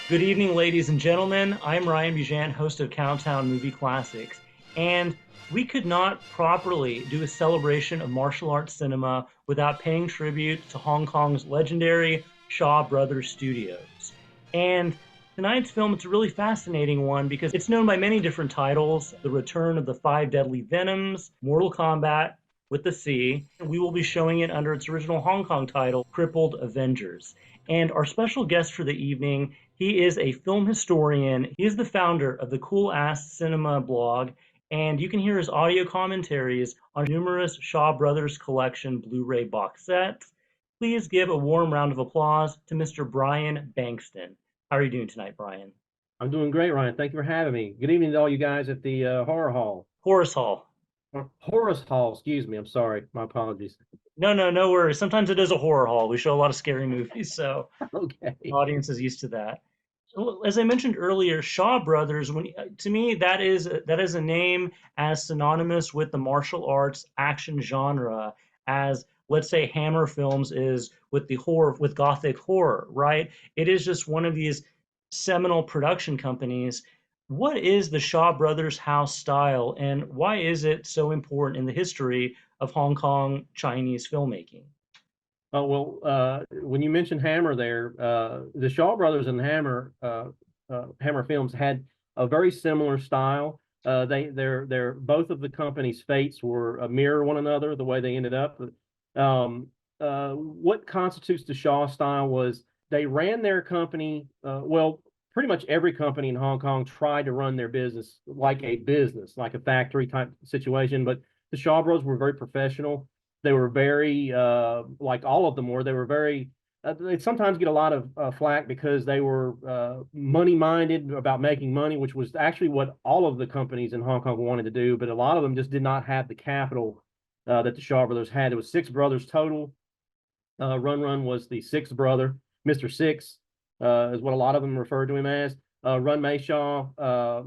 Good evening, ladies and gentlemen. I'm Ryan Bujan, host of COWTOWN Movie Classics, and we could not properly do a celebration of martial arts cinema without paying tribute to Hong Kong's legendary Shaw Brothers Studios. And tonight's film, it's a really fascinating one because it's known by many different titles: The Return of the Five Deadly Venoms, Mortal Kombat with the C. We will be showing it under its original Hong Kong title, Crippled Avengers. And our special guest for the evening, he is a film historian. He is the founder of the Cool Ass Cinema blog, and you can hear his audio commentaries on numerous Shaw Brothers collection Blu-ray box sets. Please give a warm round of applause to Mr. Brian Bankston. How are you doing tonight, Brian? I'm doing great, Ryan. Thank you for having me. Good evening to all you guys at the Horror Hall. Horace Hall. Or Horace Hall, excuse me. I'm sorry. My apologies. No worries. Sometimes it is a horror hall. We show a lot of scary movies, so the Okay. audience is used to that. Well, as I mentioned earlier, Shaw Brothers, to me that is a name as synonymous with the martial arts action genre as, let's say, Hammer Films is with the horror, with gothic horror, right? It is just one of these seminal production companies. What is the Shaw Brothers house style, and why is it so important in the history of Hong Kong Chinese filmmaking? Oh, well, when you mentioned Hammer there, the Shaw Brothers and Hammer Films had a very similar style. They're both of the company's fates were mirror one another, the way they ended up. What constitutes the Shaw style was they ran their company, well, pretty much every company in Hong Kong tried to run their business, like a factory type situation. But the Shaw Bros were very professional. They were very, like all of them were, they were very, they'd sometimes get a lot of flack because they were money minded about making money, which was actually what all of the companies in Hong Kong wanted to do. But a lot of them just did not have the capital that the Shaw Brothers had. There was six brothers total. Run Run was the sixth brother. Mr. Six is what a lot of them referred to him as. Run Mayshaw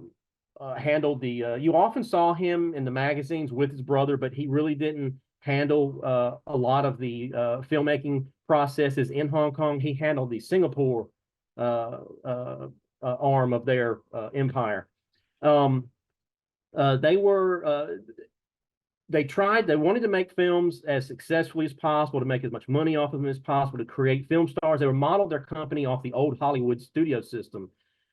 handled you often saw him in the magazines with his brother, but he really didn't handle a lot of the filmmaking processes in Hong Kong. He handled the Singapore uh, arm of their empire. Um, they were they wanted to make films as successfully as possible, to make as much money off of them as possible, to create film stars. They were modeled their company off the old Hollywood studio system.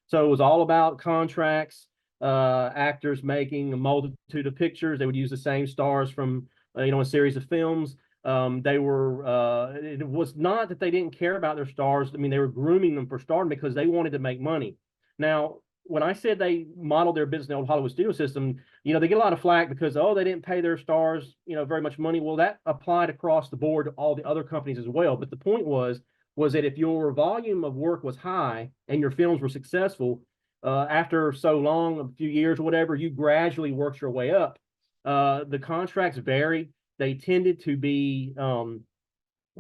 So it was all about contracts, actors making a multitude of pictures. They would use the same stars from, a series of films. It was not that they didn't care about their stars. I mean, they were grooming them for stardom because they wanted to make money. Now, when I said they modeled their business in the old Hollywood studio system, they get a lot of flack because, oh, they didn't pay their stars, very much money. Well, that applied across the board to all the other companies as well. But the point was that if your volume of work was high and your films were successful, after so long, a few years or whatever, you gradually worked your way up. The contracts varied. They tended to be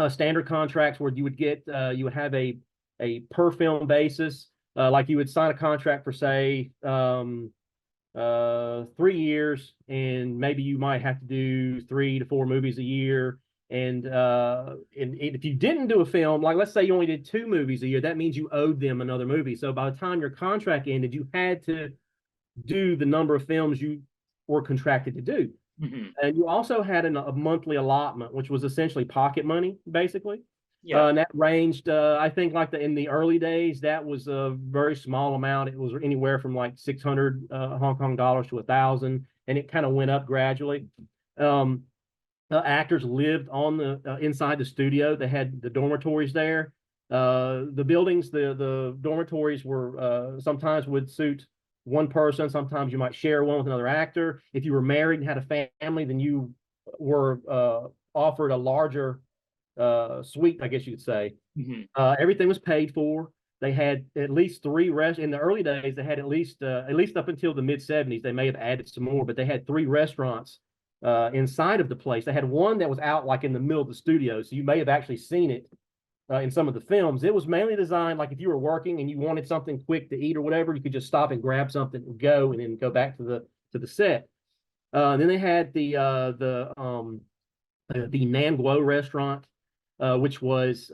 standard contracts where you would have a per film basis. Like you would sign a contract for, say, 3 years, and maybe you might have to do 3 to 4 movies a year. And if you didn't do a film, like let's say you only did 2 movies a year, that means you owed them another movie. So by the time your contract ended, you had to do the number of films you were contracted to do. Hmm. And you also had a monthly allotment, which was essentially pocket money, basically. Yeah. And that ranged, I think, like in the early days, that was a very small amount. It was anywhere from like 600 Hong Kong dollars to 1,000, and it kind of went up gradually. Um, Actors lived on the inside the studio. They had the dormitories there. The buildings, the dormitories were sometimes would suit one person. Sometimes you might share one with another actor. If you were married and had a family, then you were offered a larger suite, I guess you could say. Hmm. Everything was paid for. They had at least three rest in the early days. They had at least up until the mid 70s. They may have added some more, but they had three restaurants inside of the place. They had one that was out like in the middle of the studio, so you may have actually seen it in some of the films. It was mainly designed like if you were working and you wanted something quick to eat or whatever, you could just stop and grab something and go, and then go back to the set. Then they had the Nan Guo restaurant, which was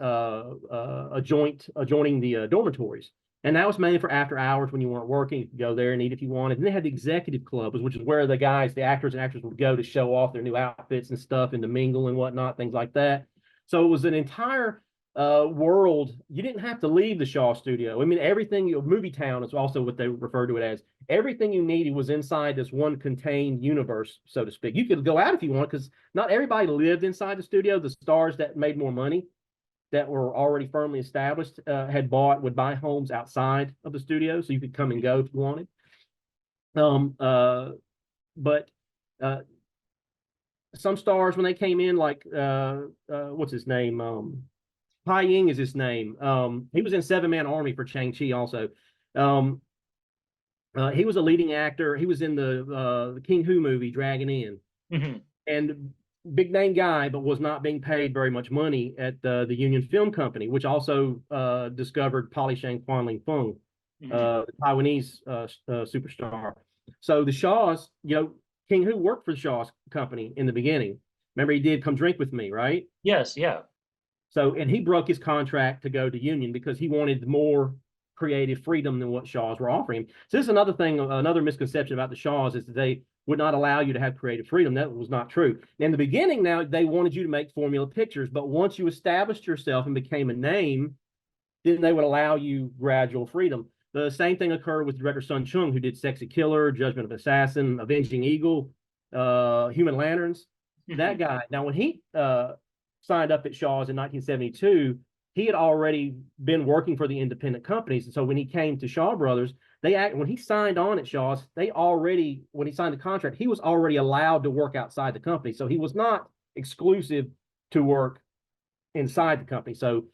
adjoining the dormitories. And that was mainly for after hours when you weren't working. You could go there and eat if you wanted. And they had the executive club, which is where the actors and actresses would go to show off their new outfits and stuff and to mingle and whatnot, things like that. So it was an entire world. You didn't have to leave the Shaw studio. I mean, everything, movie town is also what they refer to it as. Everything you needed was inside this one contained universe, so to speak. You could go out if you want, because not everybody lived inside the studio. The stars that made more money, that were already firmly established, would buy homes outside of the studio, so you could come and go if you wanted. But some stars, when they came in, like what's his name? Pai Ying is his name. He was in Seven Man Army for Chang Cheh also. He was a leading actor. He was in the King Hu movie, Dragon Inn. And big name guy, but was not being paid very much money at the Union Film Company, which also discovered Polly Shang Quan Ling Fung, the Taiwanese superstar. So the Shaws, King Hu worked for the Shaws company in the beginning. Remember, he did Come Drink with Me, right? Yes, yeah. So, and he broke his contract to go to Union because he wanted more creative freedom than what Shaws were offering him. So this is another thing, another misconception about the Shaws is that they would not allow you to have creative freedom. That was not true. In the beginning, now they wanted you to make formula pictures, but once you established yourself and became a name, then they would allow you gradual freedom. The same thing occurred with director Sun Chung, who did Sexy Killer, Judgment of Assassin, Avenging Eagle, Human Lanterns. That guy. Now, when he signed up at Shaw's in 1972, he had already been working for the independent companies. And so when he came to Shaw Brothers, when he signed on at Shaw's, when he signed the contract, he was already allowed to work outside the company. So he was not exclusive to work inside the company. So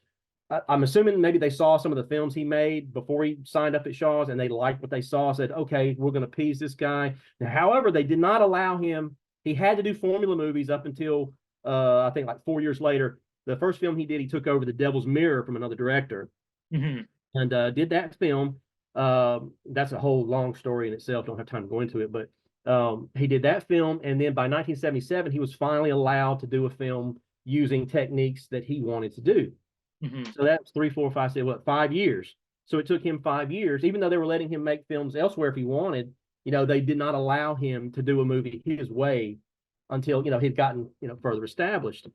I'm assuming maybe they saw some of the films he made before he signed up at Shaw's and they liked what they saw, said, okay, we're going to appease this guy. Now, however, they did not allow him. He had to do formula movies up until I think like 4 years later. The first film he did, he took over The Devil's Mirror from another director and did that film. That's a whole long story in itself. Don't have time to go into it, but he did that film. And then by 1977, he was finally allowed to do a film using techniques that he wanted to do. So that's 3, 4, 5, 6, 5 years. So it took him 5 years, even though they were letting him make films elsewhere if he wanted. They did not allow him to do a movie his way until he'd gotten further established.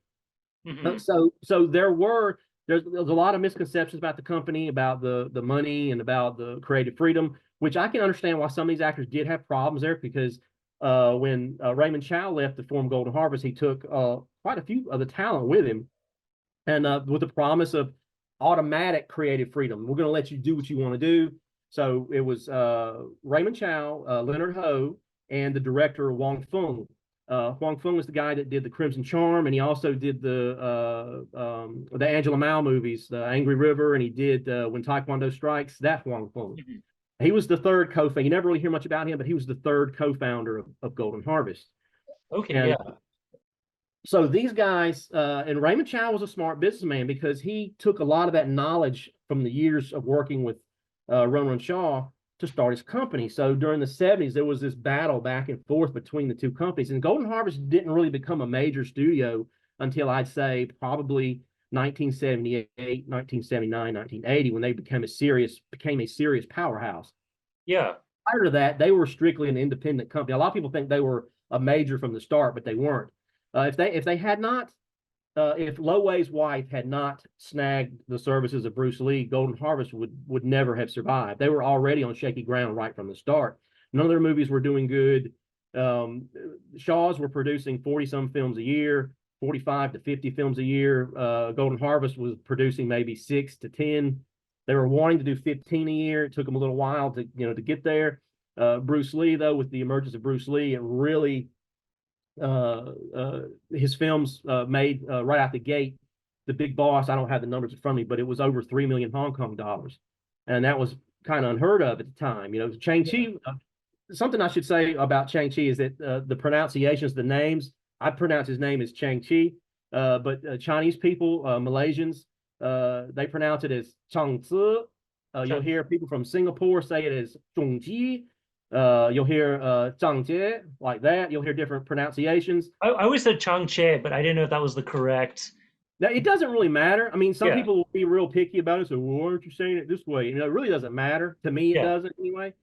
So there's a lot of misconceptions about the company, about the money, and about the creative freedom, which I can understand why some of these actors did have problems there, because when Raymond Chow left to form Golden Harvest, he took quite a few of the talent with him, and with the promise of automatic creative freedom. We're going to let you do what you want to do. So it was Raymond Chow, Leonard Ho, and the director Wong Fung. Wong Fung was the guy that did The Crimson Charm, and he also did the Angela Mao movies, The Angry River, and he did When Taekwondo Strikes. That's Wong Fung. He was the third co-founder. You never really hear much about him, but he was the third co-founder of Golden Harvest. Okay, and, yeah. So these guys, and Raymond Chow was a smart businessman because he took a lot of that knowledge from the years of working with Run Shaw to start his company. So during the 70s, there was this battle back and forth between the two companies. And Golden Harvest didn't really become a major studio until I'd say probably 1978, 1979, 1980, when they became a serious powerhouse. Yeah. Prior to that, they were strictly an independent company. A lot of people think they were a major from the start, but they weren't. If they had not, if Lo Wei's wife had not snagged the services of Bruce Lee, Golden Harvest would never have survived. They were already on shaky ground right from the start. None of their movies were doing good. Shaws were producing 40-some films a year, 45 to 50 films a year. Golden Harvest was producing maybe 6 to 10. They were wanting to do 15 a year. It took them a little while to get there. Bruce Lee, though, with the emergence of Bruce Lee, it really his films made right out the gate. The Big Boss, I don't have the numbers in front of me, but it was over 3 million Hong Kong dollars, and that was kind of unheard of at the time. Chang Cheh. Something I should say about Chang Cheh is that the pronunciations, the names, I pronounce his name as Chang Cheh, but Chinese people, Malaysians, they pronounce it as Chang Tzu. You'll hear people from Singapore say it as Zhong Ji. You'll hear Chang Cheh like that. You'll hear different pronunciations. I always said Chang Cheh, but I didn't know if that was the correct. Now, it doesn't really matter. I mean, some Yeah, people will be real picky about it. So, well, why aren't you saying it this way? It really doesn't matter. To me, it yeah, doesn't anyway.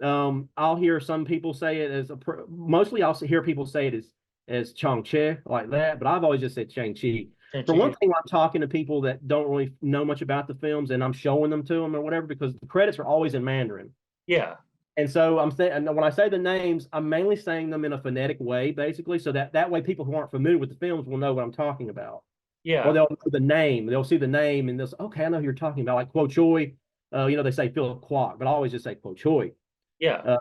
I'll hear some people say it as mostly I'll hear people say it as Chang Cheh like that, but I've always just said Chang Chi. For one Shang-Chi. thing, I'm talking to people that don't really know much about the films, and I'm showing them to them or whatever because the credits are always in Mandarin. Yeah, And so I'm saying, when I say the names, I'm mainly saying them in a phonetic way, basically, so that way people who aren't familiar with the films will know what I'm talking about. Or yeah, they'll know the name. They'll see the name and they'll say, okay, I know who you're talking about. Like Quo Choi, they say Philip Kwok, but I always just say Quo Choi. yeah. Uh,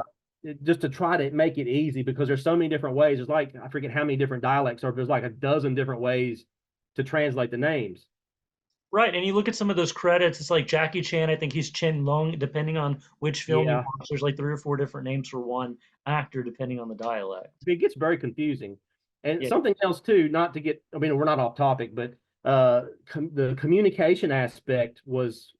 just to try to make it easy because there's so many different ways. There's like, I forget how many different dialects are. There's like a dozen different ways to translate the names. Right, and you look at some of those credits, it's like Jackie Chan, I think he's Chen Lung, depending on which film you Yeah, watch. There's like 3 or 4 different names for one actor, depending on the dialect. it gets very confusing. And Yeah, something else too, not to get, I mean, we're not off topic, but the communication aspect was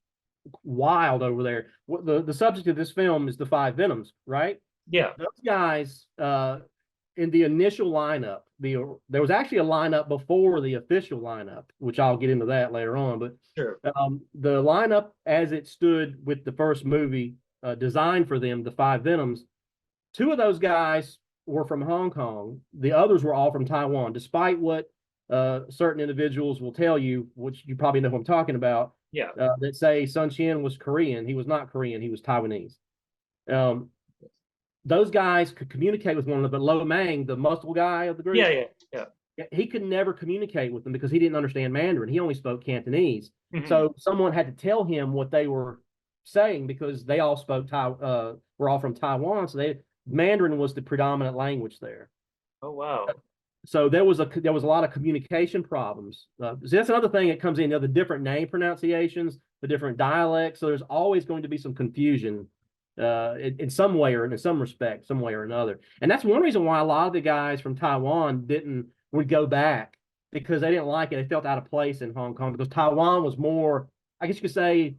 wild over there. The subject of this film is the five Venoms, right? yeah, Those guys in the initial lineup, there was actually a lineup before the official lineup, which I'll get into that later on. But sure. the lineup as it stood with the first movie designed for them, the five Venoms, two of those guys were from Hong Kong. The others were all from Taiwan, despite what certain individuals will tell you, which you probably know who I'm talking about, Yeah, that say Sun Qian was Korean. He was not Korean. He was Taiwanese. Um, those guys could communicate with one another, but Lo Mang, the muscle guy of the yeah, group, yeah, yeah. he could never communicate with them because he didn't understand Mandarin. He only spoke Cantonese. Hmm. So someone had to tell him what they were saying because they all were all from Taiwan. So Mandarin was the predominant language there. Oh, wow. So there was a lot of communication problems. So that's another thing that comes in, the different name pronunciations, the different dialects. So there's always going to be some confusion in some way or in some respect, some way or another. And that's one reason why a lot of the guys from Taiwan would go back because they didn't like it. They felt out of place in Hong Kong because Taiwan was more, I guess you could say,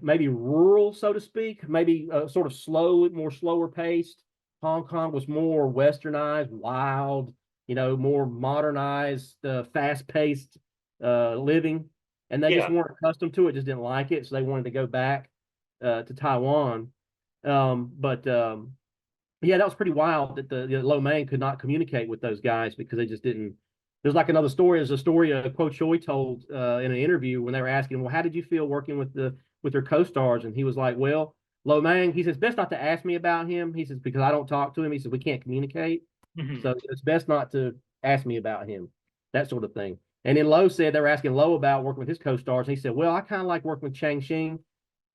maybe rural, so to speak, maybe sort of more slower paced. Hong Kong was more westernized, wild, more modernized, fast paced living. And they just Yeah. weren't accustomed to it, just didn't like it. So they wanted to go back to Taiwan. But yeah, that was pretty wild that the Lo Mang could not communicate with those guys because they just didn't. There's like another story. There's a story Quo Choi told in an interview when they were asking him, well, how did you feel working with their co-stars? And he was like, well, Lo Mang, he says, best not to ask me about him. He says, because I don't talk to him. He says, we can't communicate. Hmm. So it's best not to ask me about him, that sort of thing. And then Lo said they were asking Lo about working with his co-stars. And he said, well, I kind of like working with Chang Cheh,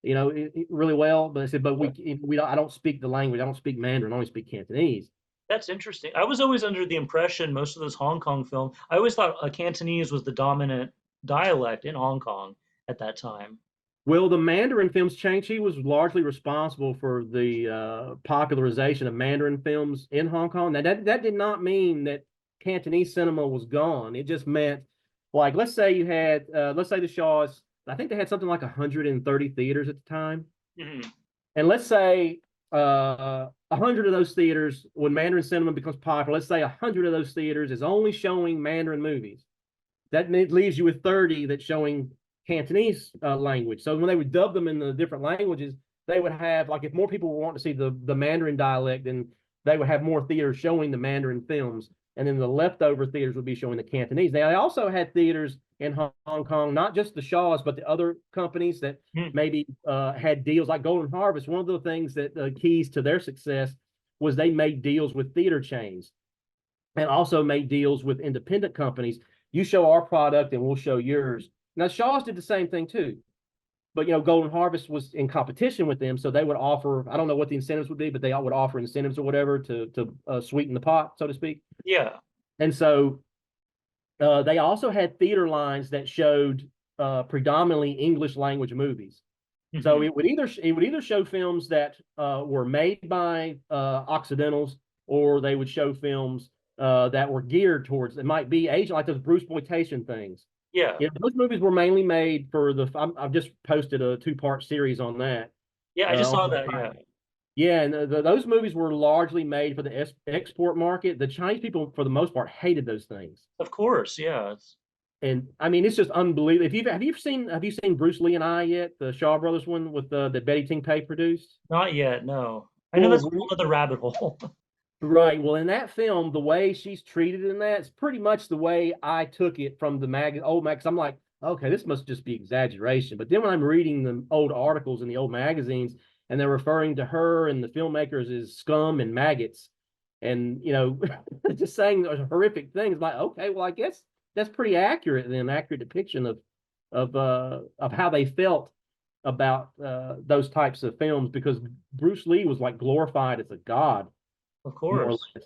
really well. But I said, but I don't speak the language. I don't speak Mandarin. I only speak Cantonese. That's interesting. I was always under the impression most of those Hong Kong films, I always thought Cantonese was the dominant dialect in Hong Kong at that time. Well, the Mandarin films, Chang Chi was largely responsible for the popularization of Mandarin films in Hong Kong. Now, that did not mean that Cantonese cinema was gone. It just meant, like, let's say you had, let's say the Shaws, I think they had something like 130 theaters at the time. Hmm. And let's say 100 of those theaters, when Mandarin cinema becomes popular, let's say 100 of those theaters is only showing Mandarin movies. That leaves you with 30 that's showing Cantonese language. So when they would dub them in the different languages, they would have, like, if more people want to see the Mandarin dialect, then they would have more theaters showing the Mandarin films. And then the leftover theaters would be showing the Cantonese. Now, they also had theaters in Hong Kong, not just the Shaws, but the other companies that maybe had deals like Golden Harvest. One of the things that keys to their success was they made deals with theater chains and also made deals with independent companies. You show our product and we'll show yours. Now, Shaw's did the same thing too. But, Golden Harvest was in competition with them. So they would offer, I don't know what the incentives would be, but they would offer incentives or whatever to sweeten the pot, so to speak. Yeah. And so they also had theater lines that showed predominantly English language movies. So Hmm. it would either show films that were made by Occidentals, or they would show films that were geared towards. It might be Asian, like those Bruceploitation things. Yeah. Those movies were mainly made for I've just posted a 2-part series on that. Yeah, I just On saw my that. site. Yeah. Yeah, and those movies were largely made for the export market. The Chinese people, for the most part, hated those things. Of course. Yeah. And I mean, it's just unbelievable. If you've have you seen Bruce Lee and I yet, the Shaw Brothers one with that Betty Ting Pei produced? Not yet, no. I know that's a Well, whole other rabbit hole. right. Well, in that film, the way she's treated in that, it's pretty much the way I took it from the old mag. 'Cause I'm like, okay, this must just be exaggeration. But then when I'm reading the old articles in the old magazines, and they're referring to her and the filmmakers as scum and maggots, and just saying those horrific things, like, okay, well, I guess that's pretty accurate then, accurate depiction of how they felt about those types of films, because Bruce Lee was like glorified as a god, Of more or course. less.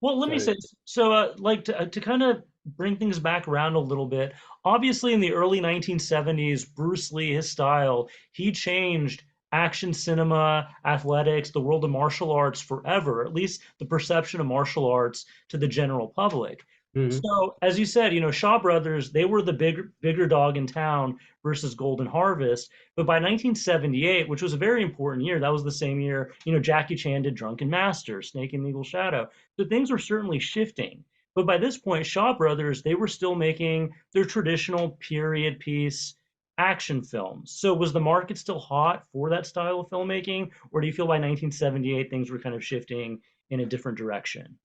Well, let me So say, so like to kind of bring things back around a little bit. Obviously, in the early 1970s, Bruce Lee, his style, he changed action cinema, athletics, the world of martial arts forever, at least the perception of martial arts to the general public. mhm. So, as you said, Shaw Brothers, they were the bigger dog in town versus Golden Harvest. But by 1978, which was a very important year, that was the same year, Jackie Chan did Drunken Master, Snake and the Eagle Shadow. So things were certainly shifting. But by this point, Shaw Brothers, they were still making their traditional period piece action films. So was the market still hot for that style of filmmaking, or do you feel by 1978 things were kind of shifting in a different direction?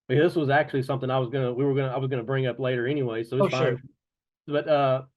Yeah, this was actually something I was gonna bring up later anyway, so Oh, it's sure. fine. But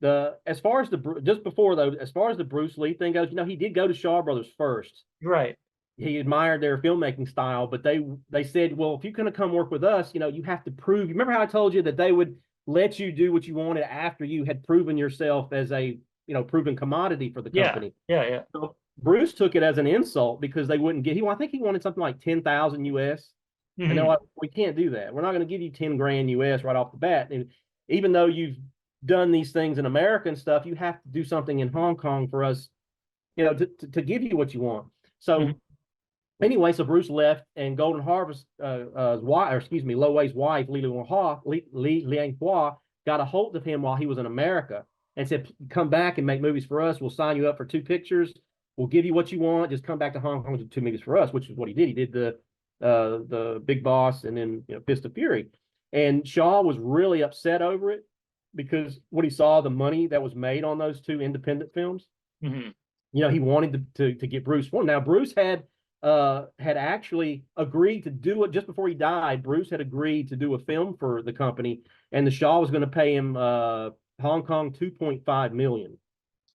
the as far as just before though, as far as the Bruce Lee thing goes, he did go to Shaw Brothers first. Right. He admired their filmmaking style, but they said, well, if you're going to come work with us, you have to prove. Remember how I told you that they would let you do what you wanted after you had proven yourself as a proven commodity for the Yeah. company. Yeah. Yeah. So Bruce took it as an insult because they wouldn't get. I think he wanted something like 10,000 US, and they're Hmm. like, we can't do that. We're not going to give you 10 grand US right off the bat. And even though you've done these things in America and stuff, you have to do something in Hong Kong for us, to give you what you want. Hmm. So anyway, so Bruce left, and Golden Harvest, wife, or excuse me, Lo Wei's wife, Li Liang Hua, got a hold of him while he was in America and said, "Come back and make movies for us. We'll sign you up for 2 pictures. We'll give you what you want. Just come back to Hong Kong to do 2 movies for us," which is what he did. He did the Big Boss and then Fist of Fury. And Shaw was really upset over it because when he saw the money that was made on those 2 independent films, Hmm. he wanted to get Bruce one. Now Bruce had actually agreed to do it just before he died. Bruce had agreed to do a film for the company, and the Shaw was going to pay him Hong Kong 2.5 million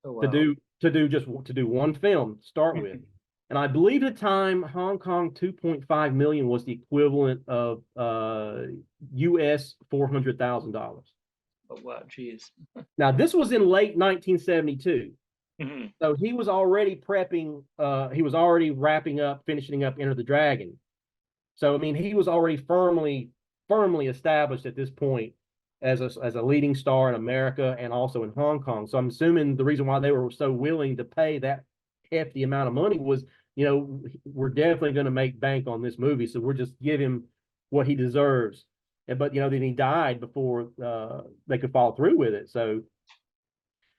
Oh, to wow. do one film to start with. Mhm. And I believe at the time Hong Kong 2.5 million was the equivalent of US $400,000. Oh, wow. Geez. Now this was in late 1972. Hmm. So he was already prepping, he was already wrapping up, finishing up Enter the Dragon. So I mean, he was already firmly established at this point as a leading star in America and also in Hong Kong. So I'm assuming the reason why they were so willing to pay that hefty amount of money was, we're definitely going to make bank on this movie, so we're just give him what he deserves. But then he died before they could follow through with it. So,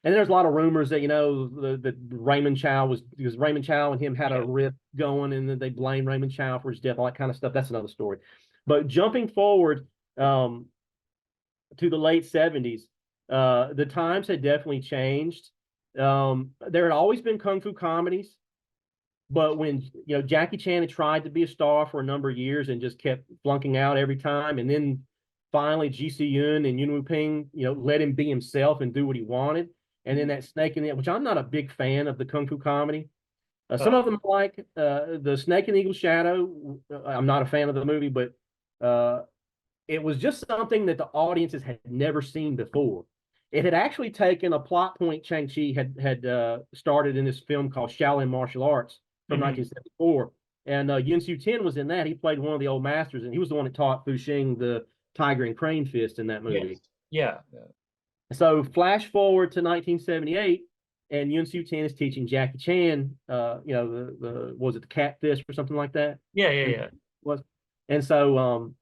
and there's a lot of rumors that that Raymond Chow was, because Raymond Chow and him had a Yeah. rift going, and then they blame Raymond Chow for his death, all that kind of stuff. That's another story. But jumping forward to the late 70s, the times had definitely changed. There had always been kung fu comedies, but when Jackie Chan had tried to be a star for a number of years and just kept flunking out every time, and then finally GC Yun and Yuen Woo-ping, let him be himself and do what he wanted. And then Mhm. that Snake in the, which I'm not a big fan of the kung fu comedy. Some Oh, of them like the Snake and Eagle Shadow. I'm not a fan of the movie, but uh, it was just something that the audiences had never seen before. It had actually taken a plot point Chang Cheh had started in this film called Shaolin Martial Arts from hmm. 1974, and Yun Siu Tin was in that. He played one of the old masters, and he was the one that taught Fu Xing the Tiger and Crane Fist in that Yes. movie. Yeah. Yeah. So flash forward to 1978, and Yun Siu Tin is teaching Jackie Chan, the was it the cat fist or something like that? Yeah. Yeah. And Yeah. was and so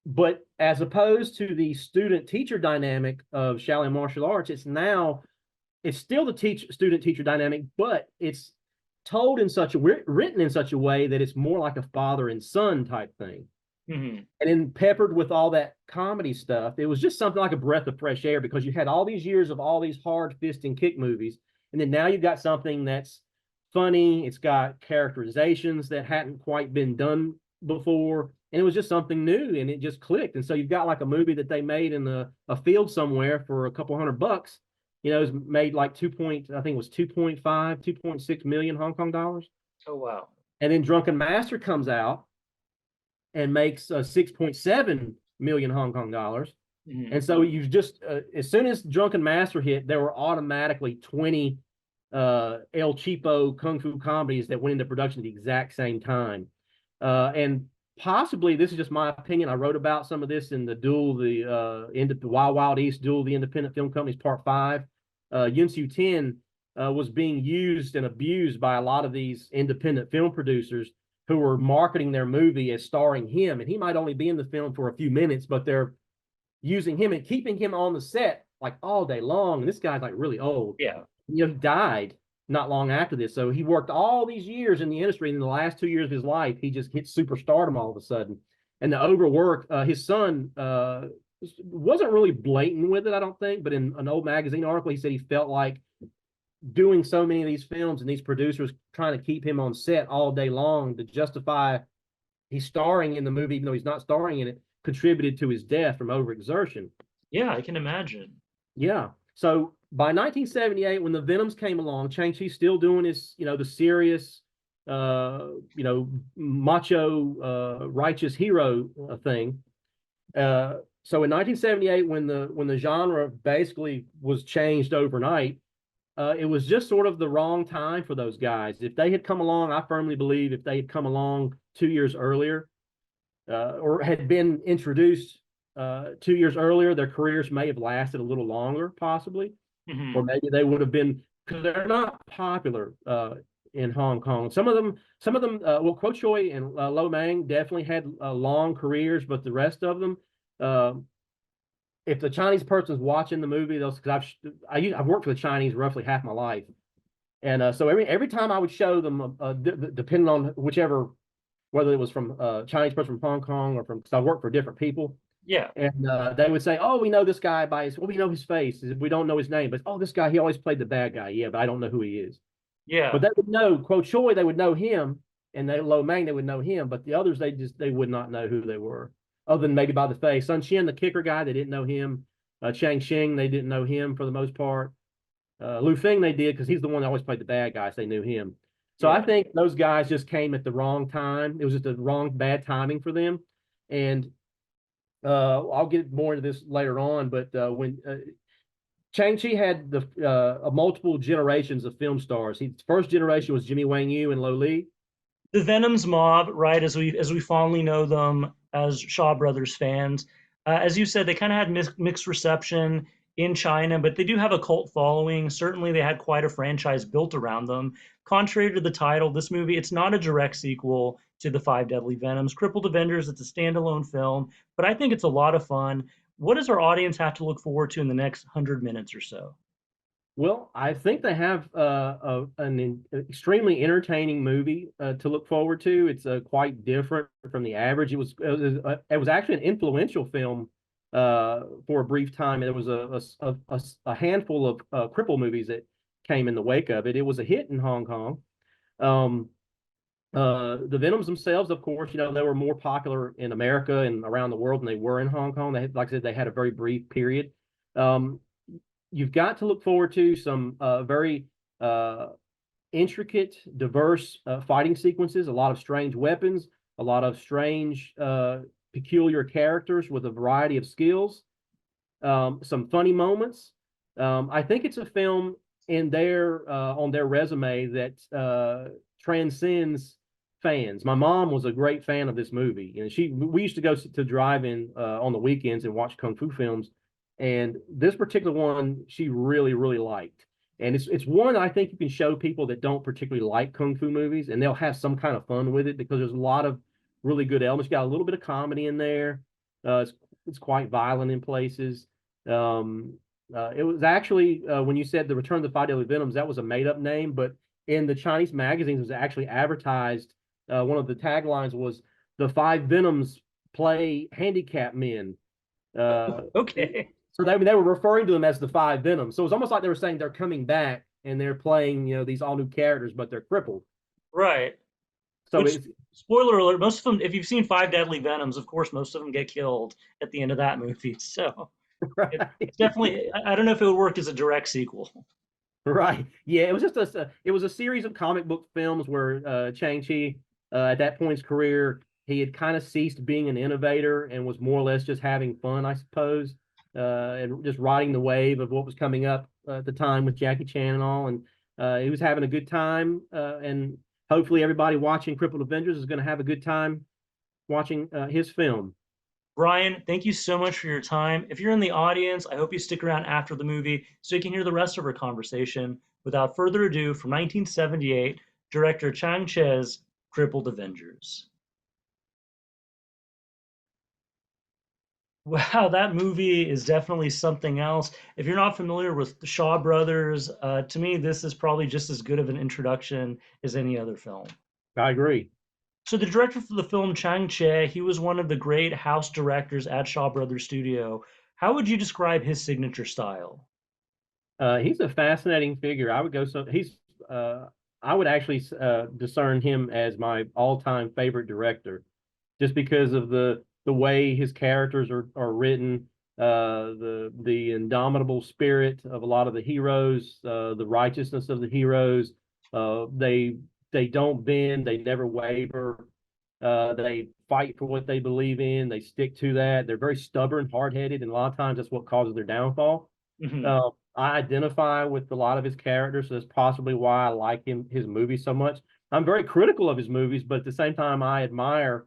but as opposed to the student teacher dynamic of Shaolin martial arts, it's still the student teacher dynamic, but it's told in such a written in such a way that it's more like a father and son type thing. Hmm. And then peppered with all that comedy stuff, it was just something like a breath of fresh air because you had all these years of all these hard fist and kick movies, and then now you've got something that's funny. It's got characterizations that hadn't quite been done before, and it was just something new, and it just clicked. And so you've got like a movie that they made in a field somewhere for a couple $100. You know, it was made like I think it was 2.5, 2.6 million Hong Kong dollars. Oh wow. And then Drunken Master comes out and makes 6.7 million Hong Kong dollars. Hmm. And so you've just, as soon as Drunken Master hit, there were automatically 20 El Cheapo Kung Fu comedies that went into production at the exact same time. And possibly, this is just my opinion. I wrote about some of this in the Wild Wild East Duel, the Independent Film Companies Part 5. Yun Siu Tin was being used and abused by a lot of these independent film producers who were marketing their movie as starring him. And he might only be in the film for a few minutes, but they're using him and keeping him on the set like all day long. And this guy's like really old. Yeah. You know, he died not long after this. So he worked all these years in the industry. And in the last 2 years of his life, he just hit superstardom all of a sudden. And the overwork, his son wasn't really blatant with it, I don't think. But in an old magazine article, he said he felt like doing so many of these films and these producers trying to keep him on set all day long to justify he's starring in the movie, even though he's not starring in it, contributed to his death from overexertion. Yeah, I can imagine. Yeah. So by 1978, when the Venoms came along, Chang Cheh's still doing his, the serious, macho, righteous hero thing. So in 1978, when the genre basically was changed overnight, it was just sort of the wrong time for those guys. If they had come along, I firmly believe if they had come along 2 years earlier, or had been introduced 2 years earlier, their careers may have lasted a little longer, possibly, or Hmm. maybe they would have been, because they're not popular in Hong Kong. Some of them, well, Kuo Choi and Lo Mang definitely had long careers, but the rest of them, if the Chinese person's watching the movie, they'll, because I've worked for the Chinese roughly half my life, and so every time I would show them, depending on whichever, whether it was from a Chinese person from Hong Kong or from, because I worked for different people, Yeah. and they would say, "Oh, we know this guy by his, well, we know his face. We don't know his name, but oh, this guy, he always played the bad guy. Yeah, but I don't know who he is." But Yeah. they would know Kuo Choi, they would know him, and Lo Mang, they would know him, but the others, they would not know who they were, other than maybe by the face. Sun Qian, the kicker guy, they didn't know him. Chang Sheng, they didn't know him for the most part. Lu Feng, they did, because he's the one that always played the bad guy, so they knew him. So I Yeah. think those guys just came at the wrong time. It was just the wrong, bad timing for them. And I'll get more into this later on, but when Chang Cheh had the multiple generations of film stars. His first generation was Jimmy Wang Yu and Lo Li. The Venom's mob, right? As we fondly know them as Shaw Brothers fans, as you said, they kind of had mixed reception in China, but they do have a cult following. Certainly, they had quite a franchise built around them. Contrary to the title, this movie, it's not a direct sequel to the Five Deadly Venoms. Crippled Avengers, it's a standalone film, but I think it's a lot of fun. What does our audience have to look forward to in the next 100 minutes or so? Well, I think they have an extremely entertaining movie to look forward to. It's quite different from the average. It was actually an influential film for a brief time. There was a handful of cripple movies that came in the wake of it. It was a hit in Hong Kong. Um, the Venoms themselves, of course, they were more popular in America and around the world than they were in Hong Kong. Like I said, they had a very brief period. Um, you've got to look forward to some very intricate, diverse fighting sequences, a lot of strange weapons, a lot of strange, peculiar characters with a variety of skills, some funny moments. I think it's a film in their on their resume that transcends fans. My mom was a great fan of this movie, and we used to go to drive-in on the weekends and watch kung fu films. And this particular one, she really, really liked. And it's one I think you can show people that don't particularly like kung fu movies, and they'll have some kind of fun with it because there's a lot of really good elements. You got a little bit of comedy in there. It's quite violent in places. It was actually when you said the Return of the Five Deadly Venoms, that was a made up name, but in the Chinese magazines it was actually advertised. One of the taglines was the Five Venoms play handicapped men. Okay. So they were referring to them as the five Venoms. So it was almost like they were saying they're coming back and they're playing, these all new characters, but they're crippled. Right. So Which, it's spoiler alert, most of them, if you've seen Five Deadly Venoms, of course, most of them get killed at the end of that movie. So right. it's definitely, I don't know if it would work as a direct sequel. Right. Yeah, it was just it was a series of comic book films where Chang Cheh, at that point in his career, he had kind of ceased being an innovator and was more or less just having fun, I suppose, and just riding the wave of what was coming up at the time with Jackie Chan and all. And he was having a good time, and hopefully everybody watching Crippled Avengers is going to have a good time watching his film. Brian, thank you so much for your time. If you're in the audience, I hope you stick around after the movie so you can hear the rest of our conversation. Without further ado, from 1978, director Chang Cheh's Crippled Avengers. Wow, that movie is definitely something else. If you're not familiar with the Shaw Brothers, to me, this is probably just as good of an introduction as any other film. I agree. So the director for the film, Chang Cheh, he was one of the great house directors at Shaw Brothers Studio. How would you describe his signature style? He's a fascinating figure. I would go so he's I would actually discern him as my all-time favorite director, just because of the way his characters are written, the indomitable spirit of a lot of the heroes, the righteousness of the heroes. They don't bend, they never waver. They fight for what they believe in. They stick to that. They're very stubborn, hard-headed, and a lot of times that's what causes their downfall. Mhm. I identify with a lot of his characters, so that's possibly why I like his movies so much. I'm very critical of his movies, but at the same time, I admire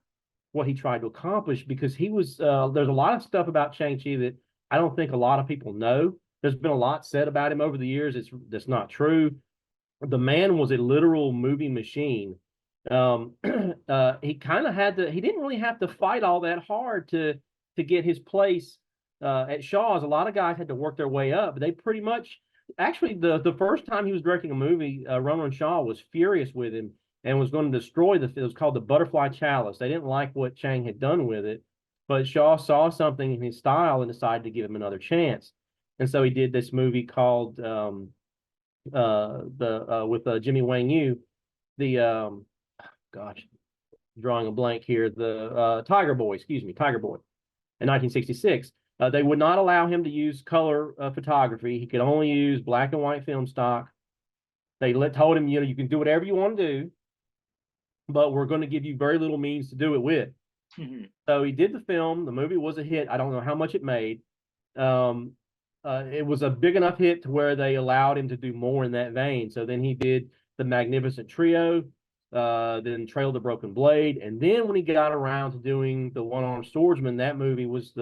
what he tried to accomplish because he was. There's a lot of stuff about Shang-Chi that I don't think a lot of people know. There's been a lot said about him over the years. That's not true. The man was a literal movie machine. Um, he kind of had to. He didn't really have to fight all that hard to get his place at Shaw's. A lot of guys had to work their way up. They pretty much, actually, the first time he was directing a movie, Roland Shaw was furious with him and was going to destroy the. It was called the Butterfly Chalice. They didn't like what Chang had done with it, but Shaw saw something in his style and decided to give him another chance. And so he did this movie called the with Jimmy Wang Yu, the gosh, drawing a blank here, the Tiger Boy, excuse me, Tiger Boy, in 1966. They would not allow him to use color photography. He could only use black and white film stock. They told him, you can do whatever you want to do, but we're going to give you very little means to do it with. Mhm. So he did the film. The movie was a hit. I don't know how much it made. Um, it was a big enough hit to where they allowed him to do more in that vein. So then he did the Magnificent Trio, then Trail of the Broken Blade, and then when he got around to doing the One-Armed Swordsman, that movie was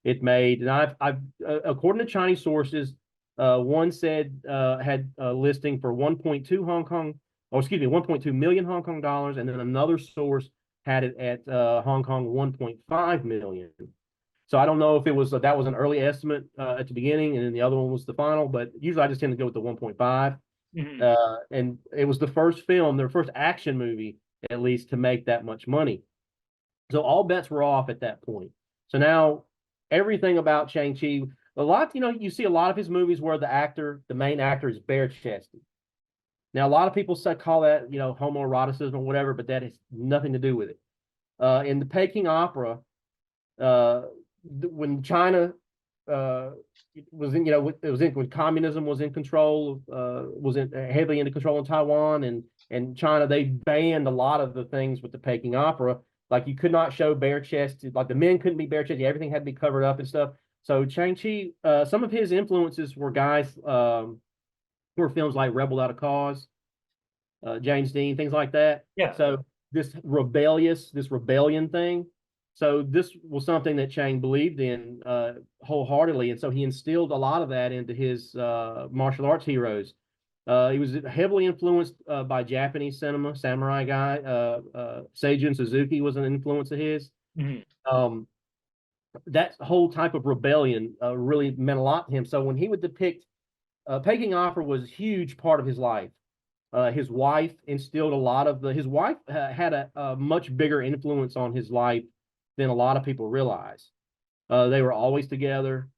it made. And I've according to Chinese sources, one said had a listing for 1.2 Hong Kong, oh excuse me, 1.2 million Hong Kong dollars, and then another source had it at Hong Kong 1.5 million. So I don't know if it was that was an early estimate at the beginning, and then the other one was the final. But usually I just tend to go with the 1.5. Mhm. And it was the first film, their first action movie, at least, to make that much money. So all bets were off at that point. So now everything about Shang-Chi, a lot, you see a lot of his movies where the main actor, is bare chested. Now a lot of people call that homoeroticism or whatever, but that has nothing to do with it. In the Peking opera, uh, when China was in, when communism was in control, was heavily into control in Taiwan and China, they banned a lot of the things with the Peking opera. Like you could not show bare chested, like the men couldn't be bare chested, everything had to be covered up and stuff. So Chang-Chi, some of his influences were guys were films like Rebel Without a Cause, James Dean, things like that. Yeah. So this rebellion thing. So this was something that Chang believed in wholeheartedly, and so he instilled a lot of that into his martial arts heroes. He was heavily influenced by Japanese cinema, samurai guy. Seijun Suzuki was an influence of his. Mhm. Um, that whole type of rebellion really meant a lot to him. So when he would depict, Peking opera was a huge part of his life. His wife instilled a lot of his wife had a much bigger influence on his life than a lot of people realize. They were always together.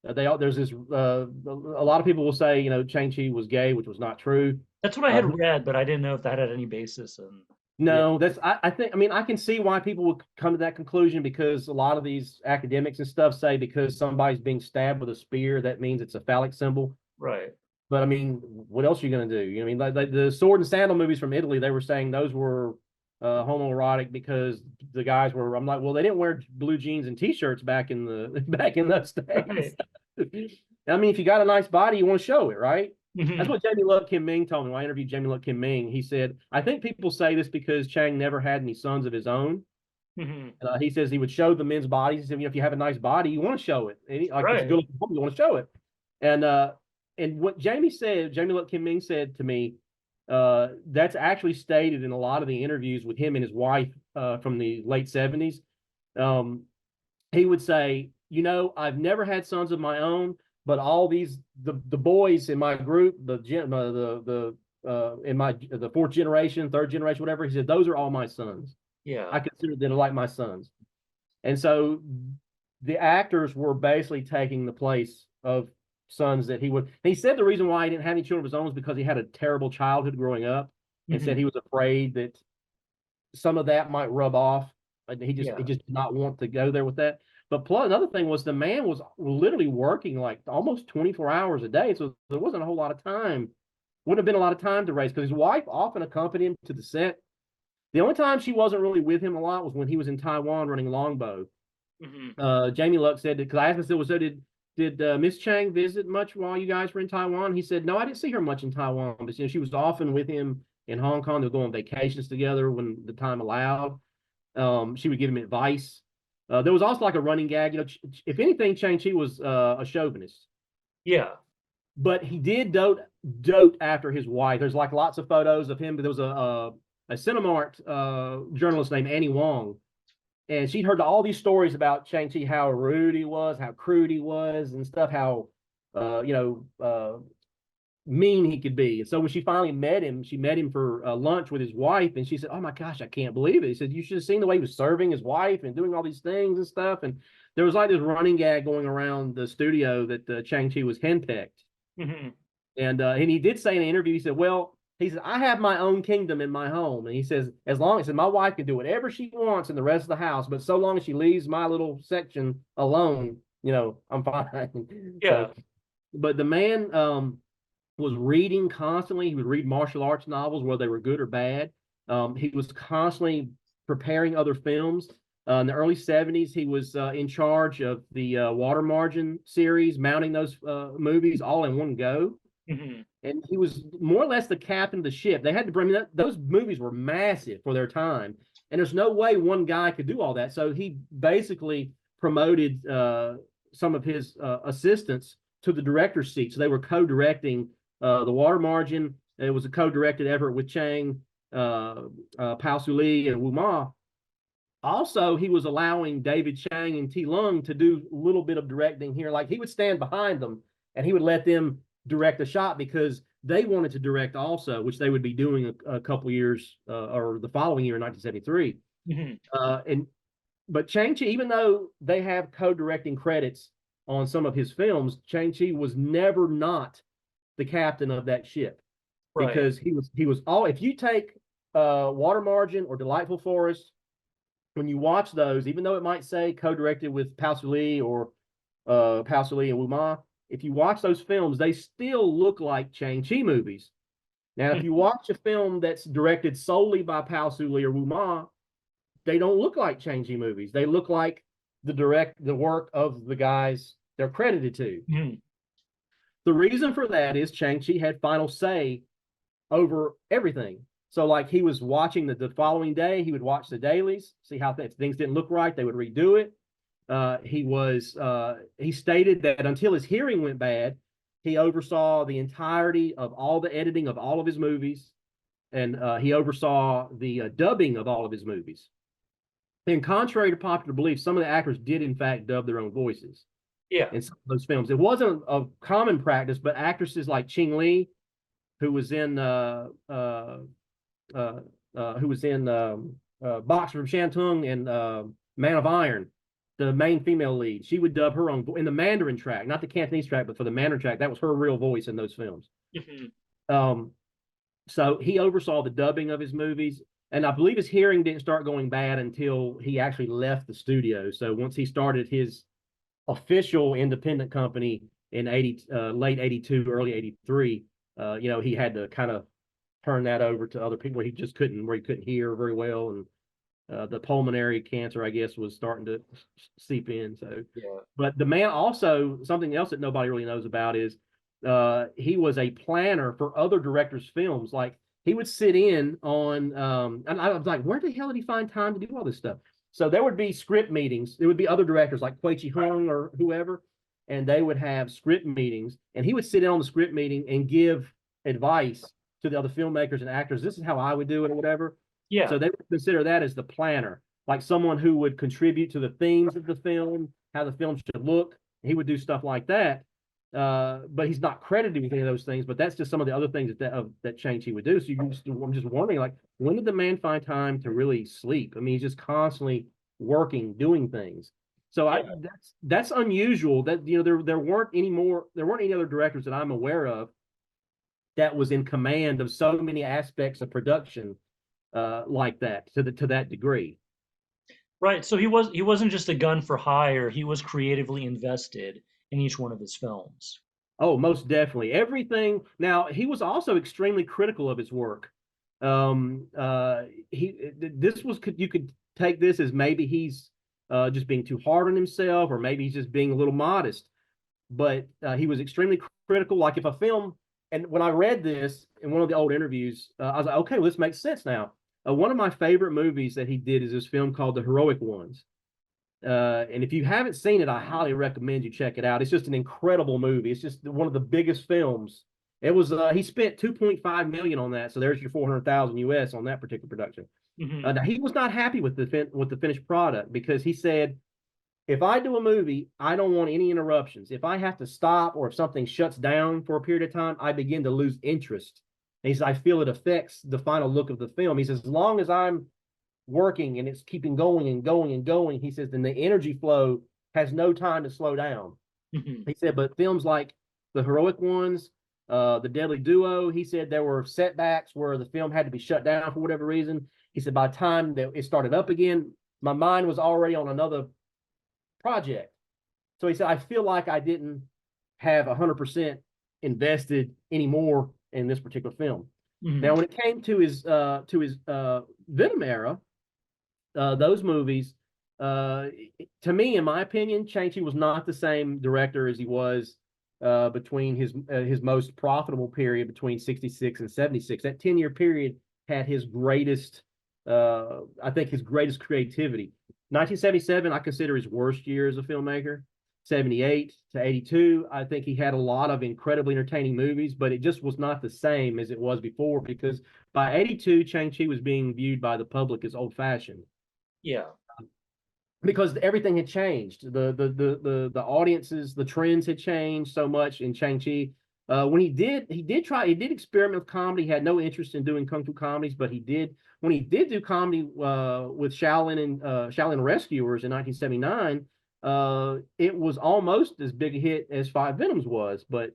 There's this a lot of people will say, you know, Chang Cheh was gay, which was not true. That's what I had read, but I didn't know if that had any basis. And yeah, No, I think, I mean, I can see why people would come to that conclusion, because a lot of these academics and stuff say because somebody's being stabbed with a spear, that means it's a phallic symbol. right. But I mean, what else are you going to do? You know, I mean, like the sword and sandal movies from Italy, they were saying those were homoerotic because the guys were. I'm like, well, they didn't wear blue jeans and t-shirts back in the back in those days. Right. I mean, if you got a nice body, you want to show it, right? Mm-hmm. That's what Jamie Love Kim Ming told me when I interviewed Jamie Love Kim Ming. He said, I think people say this because Chang never had any sons of his own. Mm-hmm. He says he would show the men's bodies. He said, you know, if you have a nice body, you want to show it. And like, right. If it's good, you want to show it. And what Jamie said, Jamie Love Kim Ming said to me, that's actually stated in a lot of the interviews with him and his wife from the late 70s. He would say, you know, I've never had sons of my own, but all these the boys in my group, the fourth generation, third generation, whatever, he said, those are all my sons. Yeah, I consider them like my sons. And so the actors were basically taking the place of sons that he would. He said the reason why he didn't have any children of his own was because he had a terrible childhood growing up, and said he was afraid that some of that might rub off. He just did not want to go there with that. But plus, another thing was the man was literally working like almost 24 hours a day, so there wasn't a whole lot of time. Wouldn't have been a lot of time to raise, because his wife often accompanied him to the set. The only time she wasn't really with him a lot was when he was in Taiwan running Longbow. Mm-hmm. Jamie Luck said, because I asked him, so did Miss Chang visit much while you guys were in Taiwan? He said, no, I didn't see her much in Taiwan, but you know, she was often with him in Hong Kong. They would go on vacations together when the time allowed. She would give him advice. There was also like a running gag, you know, if anything, Chang Cheh was a chauvinist. Yeah. But he did dote after his wife. There's like lots of photos of him, but there was a Cinemark journalist named Annie Wong, and she'd heard all these stories about Chang Cheh, how rude he was, how crude he was, and stuff, how mean he could be. And so when she finally met him, she met him for lunch with his wife, and she said, "Oh my gosh, I can't believe it." He said, "You should have seen the way he was serving his wife and doing all these things and stuff." And there was like this running gag going around the studio that Chang Cheh was henpecked. Mm-hmm. And he did say in an interview, he said, "Well," he said, "I have my own kingdom in my home." And he says, as long as my wife can do whatever she wants in the rest of the house, but so long as she leaves my little section alone, you know, I'm fine. Yeah. So, but the man was reading constantly. He would read martial arts novels, whether they were good or bad. He was constantly preparing other films. In the early 70s, he was in charge of the Water Margin series, mounting those movies all in one go. Mm-hmm. And he was more or less the captain of the ship. They had to bring those movies were massive for their time, and there's no way one guy could do all that. So he basically promoted some of his assistants to the director's seat. So they were co-directing the Water Margin. It was a co-directed effort with Chang, Pao Su Lee, and Wu Ma. Also, he was allowing David Chang and T. Lung to do a little bit of directing here. Like, he would stand behind them and he would let them direct a shot because they wanted to direct also, which they would be doing a couple years or the following year in 1973. Mm-hmm. But Chang Cheh, even though they have co-directing credits on some of his films, Chang Cheh was never not the captain of that ship. Right. Because he was all, if you take Water Margin or Delightful Forest, when you watch those, even though it might say co-directed with Pao Su Lee or Pao Su Lee and Wu Ma, if you watch those films, they still look like Chang Cheh movies. Now, if you watch a film that's directed solely by Pao Su Lee or Wu Ma, they don't look like Chang Cheh movies. They look like the work of the guys they're credited to. Mm. The reason for that is Chang Cheh had final say over everything. So, like, he was watching the following day, he would watch the dailies, see how if things didn't look right, they would redo it. He stated that until his hearing went bad, he oversaw the entirety of all the editing of all of his movies, and he oversaw the dubbing of all of his movies. And contrary to popular belief, some of the actors did in fact dub their own voices. Yeah, in some of those films, it wasn't a common practice, but actresses like Ching Li, who was in Boxer from Shantung and Man of Iron, the main female lead, she would dub her own in the Mandarin track, not the Cantonese track, but for the Mandarin track, that was her real voice in those films. Mhm. Um, so he oversaw the dubbing of his movies, and I believe his hearing didn't start going bad until he actually left the studio. So once he started his official independent company in late 82, early 83, he had to kind of turn that over to other people where he couldn't hear very well, and the pulmonary cancer, I guess, was starting to seep in. So, Yeah. but the man also, something else that nobody really knows about is he was a planner for other directors' films. Like he would sit in on, and I was like, where the hell did he find time to do all this stuff? So there would be script meetings. There would be other directors like Kwei Chi Hung or whoever, and they would have script meetings, and he would sit in on the script meeting and give advice to the other filmmakers and actors. This is how I would do it or whatever. Yeah. So they would consider that as the planner, like someone who would contribute to the themes of the film, how the film should look. He would do stuff like that. But he's not credited with any of those things. But that's just some of the other things that Chang Cheh would do. So I'm just wondering, like, when did the man find time to really sleep? I mean, he's just constantly working, doing things. So Yeah. that's unusual. That there weren't any other directors that I'm aware of that was in command of so many aspects of production like that to that degree. Right. So he wasn't just a gun for hire. He was creatively invested in each one of his films. Oh, most definitely. Everything. Now, he was also extremely critical of his work. He this was you could take this as maybe he's just being too hard on himself, or maybe he's just being a little modest. But he was extremely critical. Like if a film, and when I read this in one of the old interviews, I was like, okay, well, this makes sense now. One of my favorite movies that he did is this film called The Heroic Ones. And if you haven't seen it, I highly recommend you check it out. It's just an incredible movie. It's just one of the biggest films. It was he spent 2.5 million on that, so there's your 400,000 US on that particular production. Hmm. Now he was not happy with the finished product because he said, if I do a movie, I don't want any interruptions. If I have to stop or if something shuts down for a period of time, I begin to lose interest. And he says, I feel it affects the final look of the film. He says, as long as I'm working and it's keeping going and going and going, he says, then the energy flow has no time to slow down. Hmm. He said, but films like The Heroic Ones, The Deadly Duo, he said there were setbacks where the film had to be shut down for whatever reason. He said, by the time that it started up again, my mind was already on another project. So he said, I feel like I didn't have 100% invested anymore in this particular film. Hmm. Now, when it came to his Venom era, those movies, to me, in my opinion, Chang Cheh was not the same director as he was between his most profitable period between 66 and 76. That 10-year period had his greatest, I think, his greatest creativity. 1977, I consider his worst year as a filmmaker. 78 to 82, I think he had a lot of incredibly entertaining movies, but it just was not the same as it was before because by 82, Chang Cheh was being viewed by the public as old-fashioned Yeah. because everything had changed. The audiences, the trends had changed so much in Chang Cheh. When he did experiment with comedy. He had no interest in doing kung fu comedies, but when he did do comedy with Shaolin Rescuers in 1979. It was almost as big a hit as Five Venoms was, but